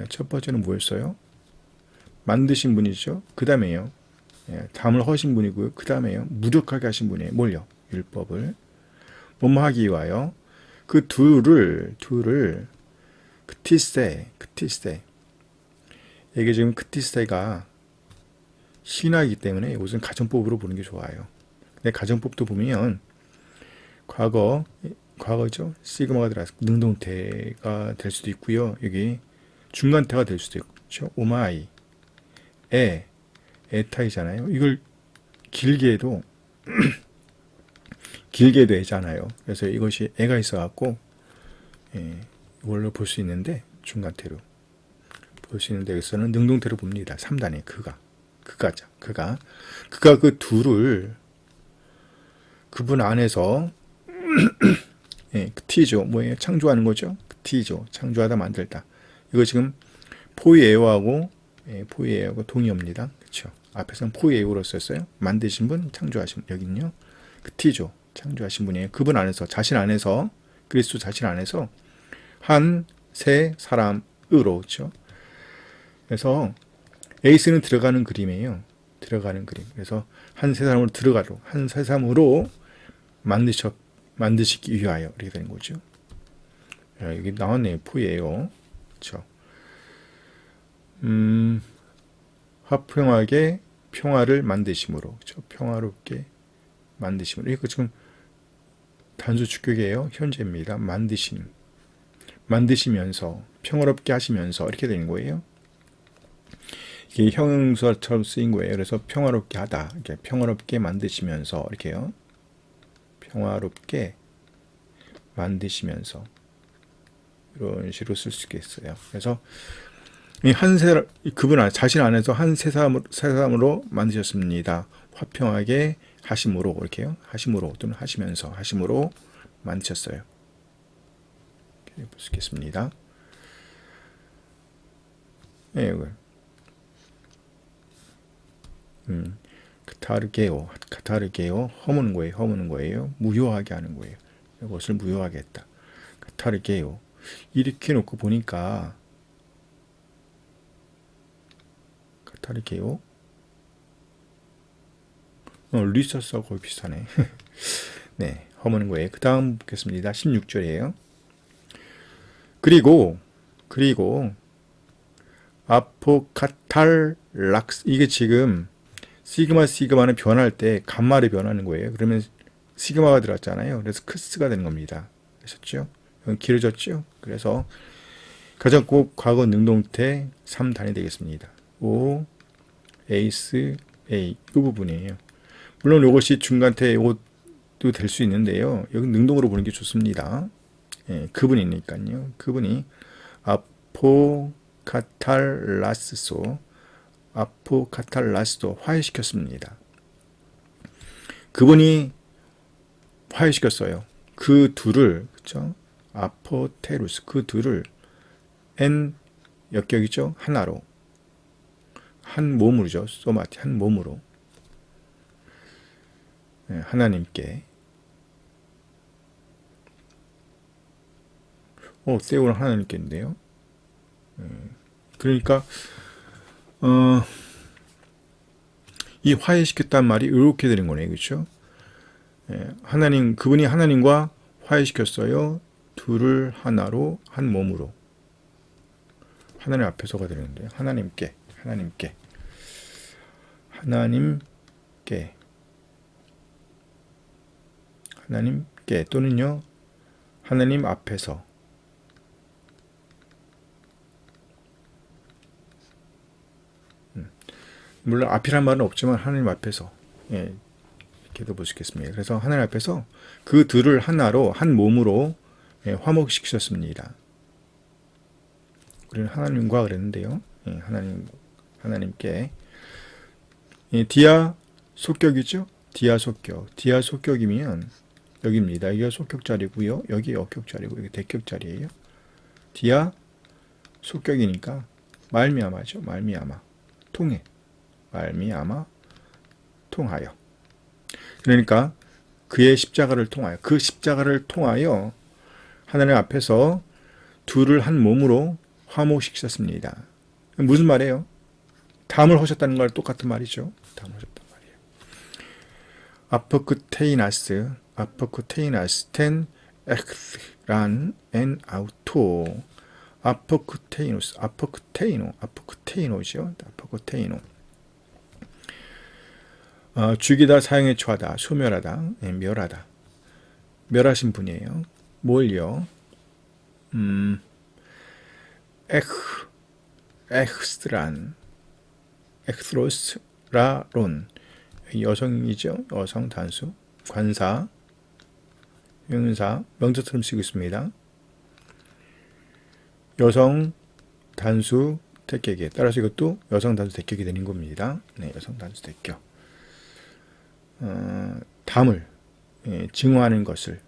A: 첫 번째는 뭐였어요? 만드신 분이죠. 그 다음에요. 담을 허신 분이고요. 그 다음에요. 무력하게 하신 분이에요. 뭘요? 율법을. 뭐뭐 하기 위하여 그 둘을 크티세 이게 지금 크티세가 신화이기 때문에 이것은 가정법으로 보는 게 좋아요. 근데 가정법도 보면 과거죠. 시그마가 들어가서 능동태가 될 수도 있고요. 여기 중간태가 될 수도 있죠. 오마이 에타이잖아요. 이걸 길게 해도 애잖아요. 그래서 이것이 애가 있어갖고 이걸로 볼 수 있는데 중간태로 볼 수 있는데 여기서는 능동태로 봅니다. 3단의 그가 그가죠. 그가 그 둘을 그분 안에서 예, 그 T죠. 뭐예요? 창조하는 거죠. 그 T죠. 창조하다 만들다. 이거 지금 포이에오하고 포이에오하고 동의어입니다. 그렇죠. 앞에서는 포이에오로 썼어요. 만드신 분, 창조하신 분. 여기는요. 그 T죠. 창조하신 분이에요. 그분 안에서 자신 안에서 그리스도 자신 안에서 한 세 사람으로 그렇죠. 그래서 에이스는 들어가는 그림이에요. 들어가는 그림. 그래서 한 세 사람으로 들어가도 한 세 사람으로 만드시기 위하여 이렇게 되는 거죠. 여기 나왔네요. 포이에요. 그렇죠. 화평하게 평화를 만드심으로, 그렇죠. 평화롭게 만드심으로. 이거 지금 단수 주격이에요. 현재입니다. 만드시면서 평화롭게 하시면서 이렇게 되는 거예요. 이게 형용사처럼 쓰인 거예요. 그래서 평화롭게 하다, 이렇게 평화롭게 만드시면서 이렇게요. 평화롭게 만드시면서 이런 식으로 쓸 수 있겠어요. 그래서 그분 자신 안에서 한 세 사람으로 만드셨습니다. 화평하게 하심으로 이렇게요. 하심으로 또는 하심으로 만드셨어요. 이렇게 볼 수 있겠습니다. 네, 카타르게오 허무는 거예요. 무효하게 하는 거예요. 이것을 무효하게 했다. 카타르게오 이렇게 놓고 보니까 카타르게오 리서스하고 거의 비슷하네. 네, 허무는 거예요. 그 다음 보겠습니다. 16절이에요. 그리고 아포카탈락스 이게 지금 시그마는 변할 때 감마를 변하는 거예요. 그러면 시그마가 들어갔잖아요. 그래서 크스가 되는 겁니다. 아셨죠? 길어졌죠? 그래서 가장 꼭 과거 능동태 3단이 되겠습니다. O, 에이스, A 이 부분이에요. 물론 이것이 중간태 이것도 될 수 있는데요. 여기 능동으로 보는 게 좋습니다. 예, 그분이니까요. 그분이 아포카탈라스도 화해시켰습니다. 그분이 화해시켰어요. 그 둘을, 그렇죠? 아포테루스 그 둘을 엔 역격이죠. 하나로 한 몸으로죠. 소마티 한 몸으로 하나님께 세우는 하나님께인데요. 그러니까 이 화해시켰단 말이 이렇게 되는 거네요. 그렇죠? 그분이 하나님과 화해시켰어요. 둘을 하나로 한 몸으로 하나님 앞에서가 되는데요. 하나님께 또는요 하나님 앞에서 물론 앞이란 말은 없지만 하나님 앞에서 이렇게도 볼 수 있겠습니다. 그래서 하나님 앞에서 그 둘을 하나로 한 몸으로 화목시키셨습니다. 우리는 하나님과 그랬는데요. 하나님께 디아 속격이죠. 디아 속격이면 여기입니다. 여기가 속격자리고요. 여기 역격자리고 여기 대격자리예요. 디아 속격이니까 말미암아죠. 통하여. 그러니까 그의 십자가를 통하여 하나님 앞에서 둘을 한 몸으로 화목시키셨습니다. 무슨 말이에요? 담을 하셨다는 걸 똑같은 말이죠. 담을 하셨단 말이에요. 아포크테이나스 텐 엑스란 엔 아우토 아포크테이노죠. 죽이다, 사형에 처하다, 소멸하다, 멸하신 분이에요. 뭘요? 엑스로스라론 여성이죠. 여성 단수 관사 명사 명사처럼 쓰고 있습니다. 여성 단수 대격이에요. 따라서 이것도 여성 단수 대격이 되는 겁니다. 네, 여성 단수 대격. 담을 증오하는 것을.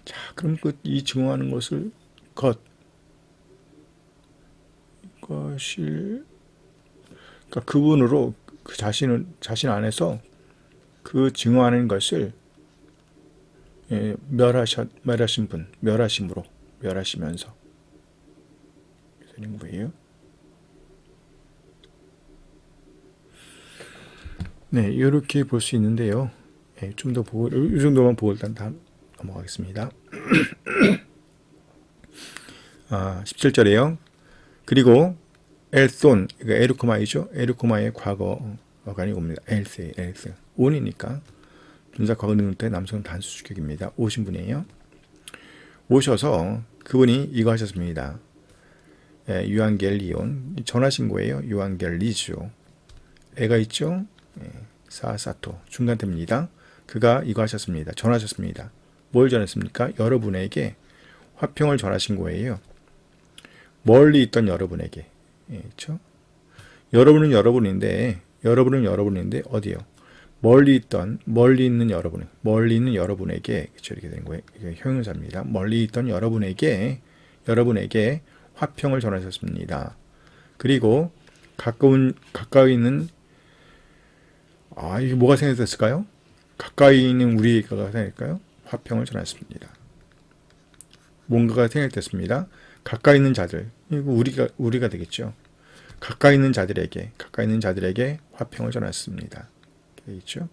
A: 자, 그럼 이 증오하는 것을 것일, 그러니까 그분으로 그 자신 안에서 그 증오하는 것을 멸하신 분, 멸하시면서 되는 거예요. 네, 이렇게 볼 수 있는데요. 좀 더 보고, 이 정도만 보고 일단 다 넘어가겠습니다. 17절에요. 그리고 엘손, 이거 에르코마이죠. 에르코마의 과거 어간이 옵니다. 엘스. 온이니까 분사 과거 넣을 때 남성 단수 주격입니다. 오신 분이에요. 오셔서 그분이 이거 하셨습니다. 유앙겔리온, 전하신 거예요. 유앙겔리죠. 애가 있죠. 사사토 중간태입니다. 그가 이거 하셨습니다. 전하셨습니다. 뭘 전했습니까? 여러분에게 화평을 전하신 거예요. 멀리 있던 여러분에게. 그렇죠? 여러분은 여러분인데 어디요? 멀리 있는 여러분에게, 그렇죠? 이렇게 된 거예요. 이게 형용사입니다. 멀리 있던 여러분에게 화평을 전하셨습니다. 그리고 가까이 있는, 이게 뭐가 생각됐을까요? 가까이 있는 우리가 생각될까요? 화평을 전하셨습니다. 뭔가가 생각됐습니다. 가까이 있는 자들, 이거 우리가 되겠죠. 가까이 있는 자들에게 화평을 전하셨습니다. 되겠죠?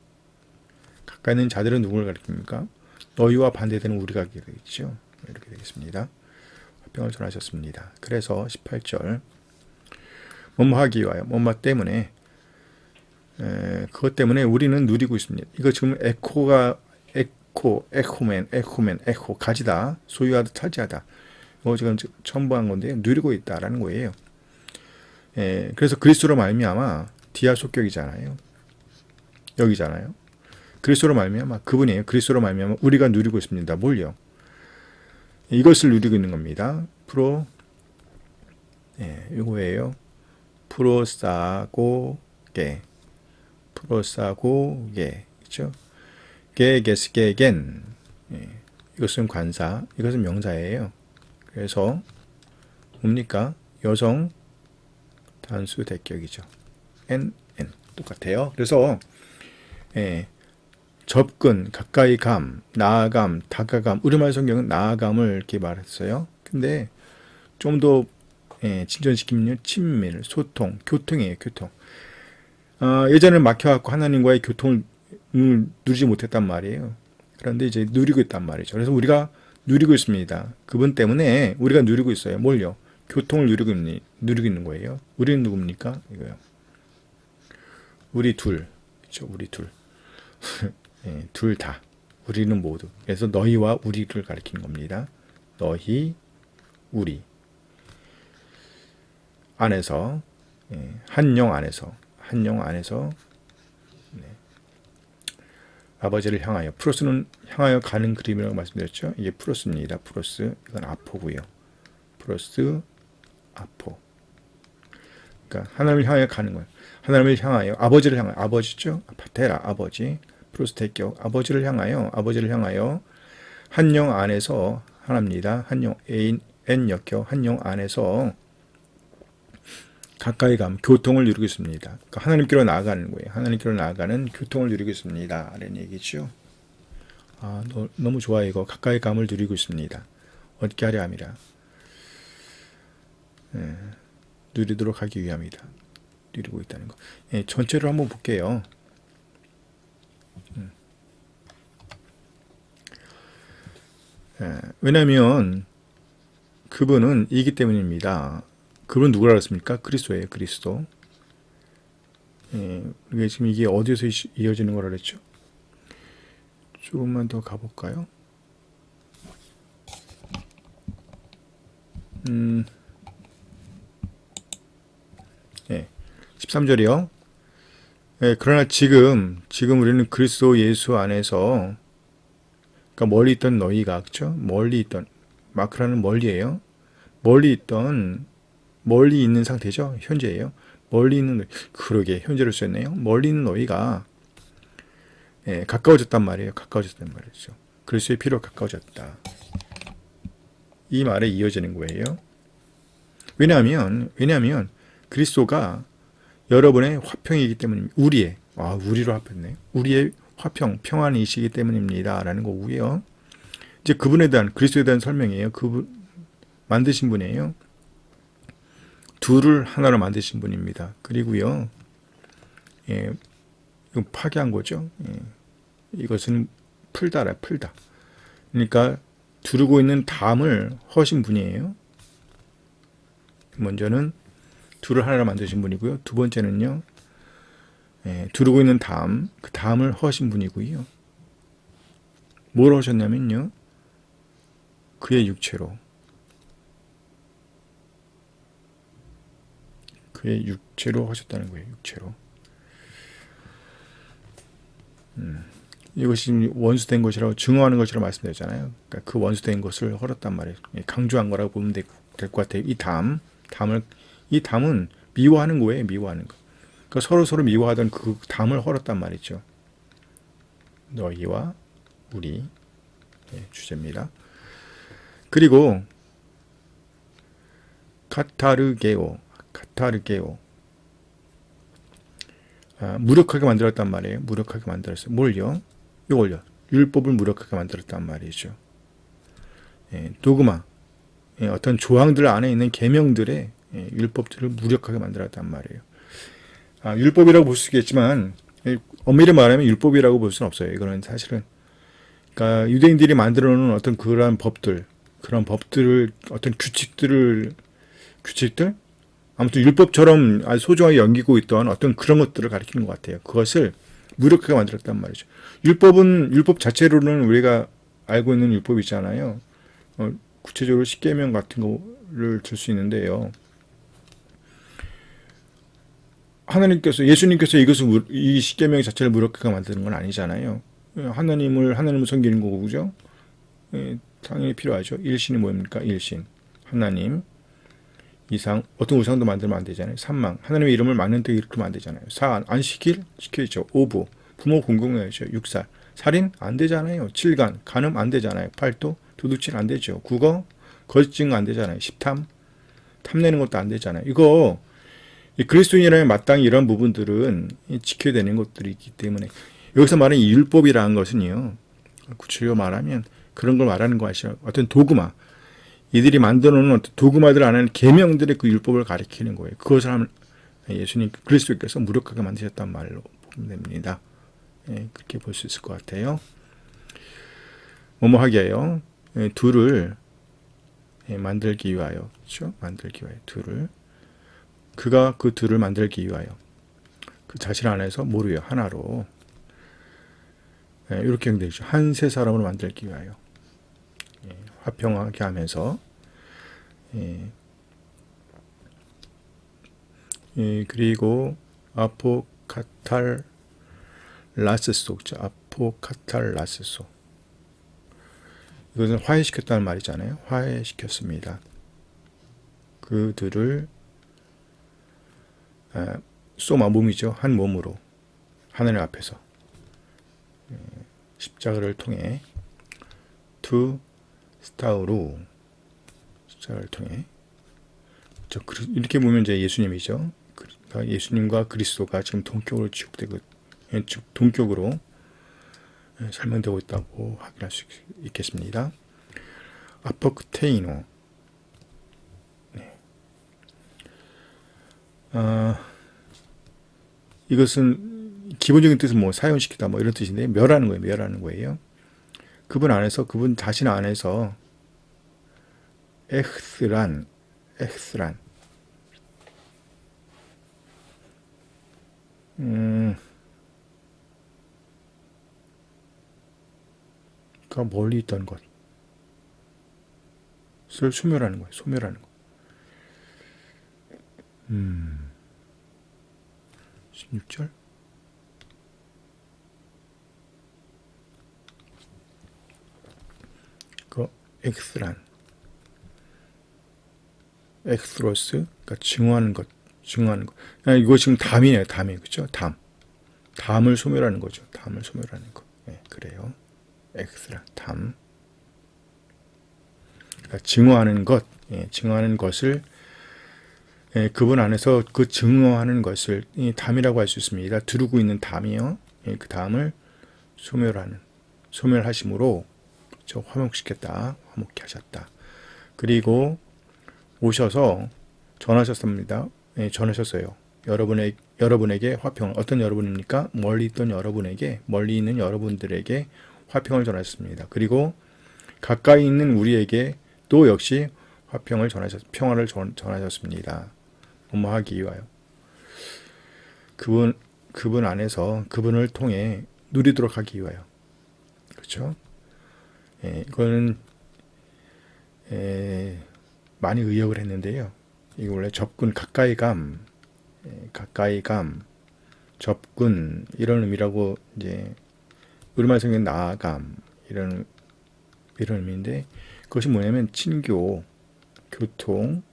A: 가까이 있는 자들은 누구를 가리킵니까? 너희와 반대되는 우리가 되겠죠. 이렇게 되겠습니다. 화평을 전하셨습니다. 그래서 18절, 뭐뭐 하기 위하여, 뭐뭐 때문에, 그것 때문에 우리는 누리고 있습니다. 이거 지금 에코, 가지다, 소유하다, 차지하다. 이거 지금 첨부한 건데 누리고 있다라는 거예요. 그래서 그리스도로 말미암아, 디아 속격이잖아요. 여기잖아요. 그리스도로 말미암아, 그분이에요. 그리스도로 말미암아 우리가 누리고 있습니다. 뭘요? 이것을 누리고 있는 겁니다. 이거예요. 프로사고게, 그렇죠? 게게스게겐, 이것은 관사, 이것은 명사예요. 그래서 뭡니까? 여성 단수 대격이죠. n 똑같아요. 그래서 접근, 가까이 감, 나아감, 다가감. 우리말 성경은 나아감을 이렇게 말했어요. 근데 좀 더 진전시키면 친밀, 소통, 교통이에요. 교통. 예전에 막혀갖고 하나님과의 교통을 누리지 못했단 말이에요. 그런데 이제 누리고 있단 말이죠. 그래서 우리가 누리고 있습니다. 그분 때문에 우리가 누리고 있어요. 뭘요? 교통을 누리고 있는 거예요. 우리는 누굽니까? 이거요. 우리 둘. 그렇죠? 우리 둘. 둘 다. 우리는 모두. 그래서 너희와 우리를 가리키는 겁니다. 너희, 우리. 안에서, 한 영 안에서, 아버지를 향하여. 프로스는 향하여 가는 그림이라고 말씀드렸죠. 이게 프로스입니다. 프로스. 이건 아포고요. 프로스, 아포. 그러니까 하나님을 향하여 가는 거예요. 하나님을 향하여, 아버지를 향하여, 아버지죠. 파테라, 아버지. 프로스 대격, 아버지를 향하여 한 영 안에서 하나입니다. 한 영, n 역혀, 한 영 안에서 가까이 감, 교통을 누리고 있습니다. 그러니까 하나님께로 나아가는 거예요. 하나님께로 나아가는 교통을 누리고 있습니다. 라는 얘기죠. 너무 좋아요. 이거 가까이 감을 누리고 있습니다. 어떻게 하려 함이라. 누리도록 하기 위함이다. 누리고 있다는 거. 전체로 한번 볼게요. 왜냐하면 그분은 이기 때문입니다. 그분은 누구라 그랬습니까? 그리스도예요. 그리스도. 이게 지금 이게 어디에서 이어지는 거라 그랬죠? 조금만 더 가볼까요? 13절이요. 그러나 지금 우리는 그리스도 예수 안에서, 그러니까 멀리 있던 너희가, 그렇죠? 멀리 있던, 마크라는 멀리예요. 멀리 있던 멀리 있는 상태죠. 현재예요. 멀리 있는 너희. 그러게 현재를 썼네요. 멀리 있는 너희가 가까워졌단 말이에요. 가까워졌단 말이죠. 그리스도의 피로 가까워졌다. 이 말에 이어지는 거예요. 왜냐하면 그리스도가 여러분의 화평이기 때문입니다. 우리로 합했네. 우리의 화평, 평안이시기 때문입니다. 라는 거고요. 이제 그분에 대한, 그리스도에 대한 설명이에요. 그분, 만드신 분이에요. 둘을 하나로 만드신 분입니다. 그리고요, 이거 파괴한 거죠. 이것은 풀다라, 풀다. 그러니까, 두르고 있는 담을 허신 분이에요. 먼저는 둘을 하나로 만드신 분이고요. 두 번째는요, 두르고 있는 담, 그 담을 허신 분이고요. 뭘 하셨냐면요, 그의 육체로 하셨다는 거예요. 육체로. 이것이 원수된 것이라고 증오하는 것이라고 말씀드렸잖아요. 그러니까 그 원수된 것을 헐었단 말이에요. 강조한 거라고 보면 될 것 같아요. 이 담은 미워하는 거예요. 미워하는 거. 그러니까 서로 미워하던 그 담을 헐었단 말이죠. 너희와 우리 주제입니다. 그리고 카타르게오 무력하게 만들었단 말이에요. 무력하게 만들었어요. 뭘요? 이걸요. 율법을 무력하게 만들었단 말이죠. 도그마, 어떤 조항들 안에 있는 계명들의 율법들을 무력하게 만들었단 말이에요. 율법이라고 볼 수 있겠지만 엄밀히 말하면 율법이라고 볼 수는 없어요. 이거는 사실은 그러니까 유대인들이 만들어 놓은 어떤 그런 법들을 어떤 규칙들 아무튼 율법처럼 아주 소중하게 여기고 있던 어떤 그런 것들을 가리키는 것 같아요. 그것을 무력하게 만들었단 말이죠. 율법 자체로는 우리가 알고 있는 율법이 있잖아요. 구체적으로 십계명 같은 거를 들 수 있는데요. 예수님께서 이 십계명 자체를 무력하게 만드는 건 아니잖아요. 하나님을 섬기는 거고, 그죠? 당연히 필요하죠. 일신이 뭡니까? 일신. 하나님. 이상, 어떤 우상도 만들면 안 되잖아요. 삼망. 하나님의 이름을 많은데 일으키면 안 되잖아요. 사, 안 시켜야죠. 오부. 부모 공경해야죠. 육살. 살인? 안 되잖아요. 칠간. 간음? 안 되잖아요. 팔도? 도둑질 안 되죠. 국어? 거짓 증거 안 되잖아요. 십탐? 탐내는 것도 안 되잖아요. 이거, 그리스도인이라면 마땅히 이런 부분들은 지켜야 되는 것들이기 때문에 여기서 말하는 이 율법이라는 것은요. 구체적으로 말하면 그런 걸 말하는 것이 어떤 도그마. 이들이 만들어 놓은 어떤 도그마들 안에 계명들의 그 율법을 가리키는 거예요. 그것을 예수님 그리스도께서 무력하게 만드셨단 말로 보면 됩니다. 그렇게 볼 수 있을 것 같아요. 하게요. 둘을 만들기 위하여, 그렇죠? 만들기 위하여 둘을. 그가 그 둘을 만들기 위하여 그 자신 안에서 모르요 하나로 이렇게 연결되죠. 한 세 사람으로 만들기 위하여 화평하게 하면서 그리고 아포카탈라스소 이것은 화해시켰다는 말이잖아요. 화해시켰습니다. 그들을 소마 몸이죠. 한 몸으로 하나님 앞에서 십자가를 통해 스타우로 십자가를 통해 이렇게 보면 이제 예수님이죠. 그러니까 예수님과 그리스도가 지금 동격으로 설명되고 있다고 확인할 수 있겠습니다. 아포크테이노. 이것은 기본적인 뜻은 사용시키다 이런 뜻인데 멸하는 거예요. 그분 자신 안에서 엑스란 그러니까 멀리 있던 것을 소멸하는 거예요. 16절. 그 엑스란 엑스로스, 그러니까 증오하는 것, 증오하는 것. 이거 지금 담이에요, 담이. 그죠? 담. 담을 소멸하는 거죠. 담을 소멸하는 거. 네, 그래요. 엑스라, 담. 그러니까 증오하는 것, 증오하는 것을, 그분 안에서 그 증오하는 것을 담이라고 할 수 있습니다. 두르고 있는 담이요. 그 담을 소멸하심으로 화목시켰다, 화목케 하셨다. 그리고 오셔서 전하셨습니다. 전하셨어요. 여러분에게 화평을, 어떤 여러분입니까? 멀리 있는 여러분들에게 화평을 전하셨습니다. 그리고 가까이 있는 우리에게 또 역시 평화를 전하셨습니다. 하기 위하여. 그분 안에서 그분을 통해 누리도록 하기 위하여. 그렇죠? 이거는 많이 의역을 했는데요. 이거 원래 접근, 가까이감, 접근 이런 의미라고 이제 우리말 성경에 나아감 이런 의미인데 그것이 뭐냐면 친교, 교통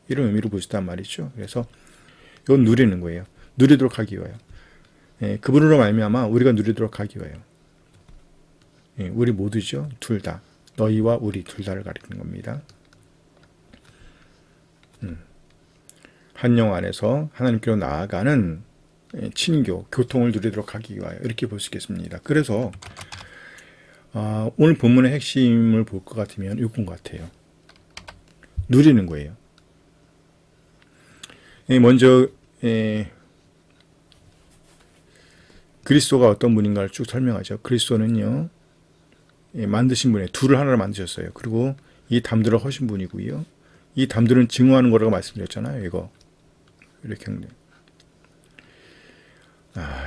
A: 이런 의미로 보시단 말이죠. 그래서 이건 누리는 거예요. 누리도록 하기 위하여. 그분으로 말미암아 우리가 누리도록 하기 위하여. 우리 모두죠. 둘 다. 너희와 우리 둘 다를 가리키는 겁니다. 한 영 안에서 하나님께로 나아가는 친교, 교통을 누리도록 하기 위하여 이렇게 볼 수 있겠습니다. 그래서 오늘 본문의 핵심을 볼 것 같으면 이건 것 같아요. 누리는 거예요. 먼저 그리스도가 어떤 분인가를 쭉 설명하죠. 그리스도는요, 만드신 분이에요. 둘을 하나로 만드셨어요. 그리고 이 담들을 허신 분이고요. 이 담들은 증오하는 거라고 말씀드렸잖아요. 이거 이렇게 하는데,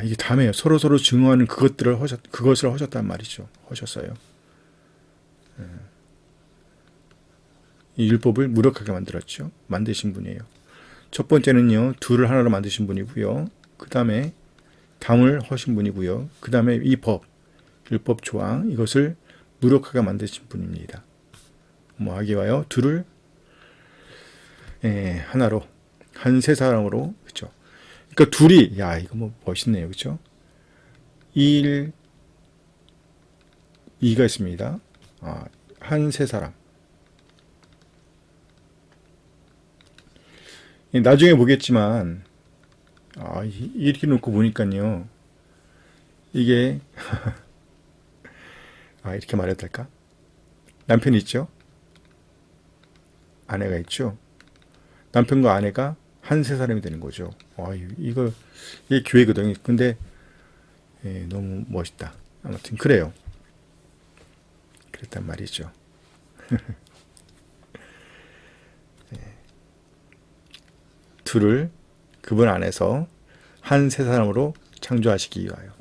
A: 이게 담이에요. 서로 증오하는 그것을 허셨단 말이죠. 허셨어요. 이 율법을 무력하게 만들었죠. 만드신 분이에요. 첫 번째는요, 둘을 하나로 만드신 분이고요. 그 다음에 담을 허신 분이고요. 그 다음에 이 율법 조항, 이것을 무력하게 만드신 분입니다. 하기 위하여 둘을 하나로, 한 세 사람으로, 그죠? 그러니까 둘이, 이거 멋있네요. 그죠? 2가 있습니다. 한 세 사람. 나중에 보겠지만, 이렇게 놓고 보니까요, 이게, 이렇게 말해도 될까? 남편이 있죠? 아내가 있죠? 남편과 아내가 한 세 사람이 되는 거죠. 이게 교회거든요. 근데, 너무 멋있다. 아무튼, 그래요. 그랬단 말이죠. 둘을 그분 안에서 한 세 사람으로 창조하시기 위하여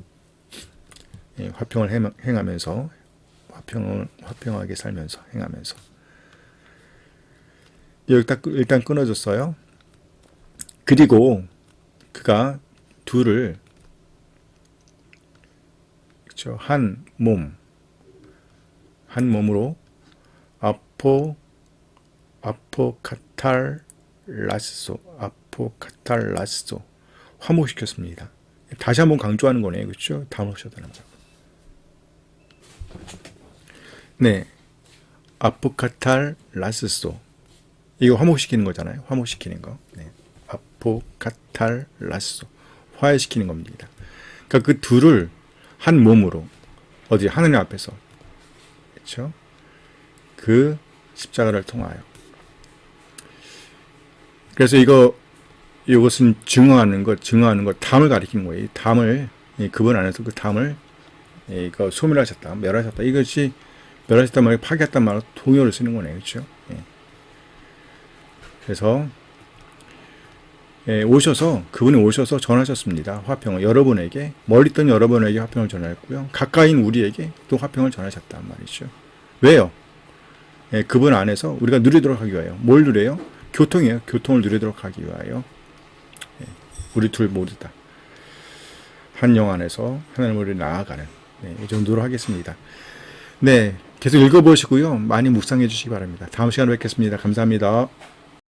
A: 화평을 행하면서 화평하게 살면서 행하면서 여기 일단 끊어졌어요. 그리고 그가 둘을 그렇죠. 한 몸으로 아포카탈라스소 화목시켰습니다. 다시 한번 강조하는 거네요. 그렇죠? 담으셨다는 거. 네. 아포카탈라스소. 이거 화목시키는 거잖아요. 화목시키는 거. 네. 아포카탈라스소. 화해시키는 겁니다. 그러니까 그 둘을 한 몸으로 하느님 앞에서 그렇죠? 그 십자가를 통하여. 그래서 이것은 증오하는 것, 담을 가리키는 거예요. 담을, 그분 안에서 그 담을, 소멸하셨다, 멸하셨다. 이것이 멸하셨단 말이 파괴했단 말로 동요를 쓰는 거네요. 그렇죠? 그래서, 그분이 오셔서 전하셨습니다. 화평을. 멀리 있던 여러분에게 화평을 전하였고요. 가까이인 우리에게 또 화평을 전하셨단 말이죠. 왜요? 그분 안에서 우리가 누리도록 하기 위하여. 뭘 누려요? 교통이에요. 교통을 누리도록 하기 위하여. 우리 둘 모두 다. 한 영 안에서 하나님으로 나아가는. 이 정도로 하겠습니다. 네. 계속 읽어보시고요. 많이 묵상해 주시기 바랍니다. 다음 시간에 뵙겠습니다. 감사합니다.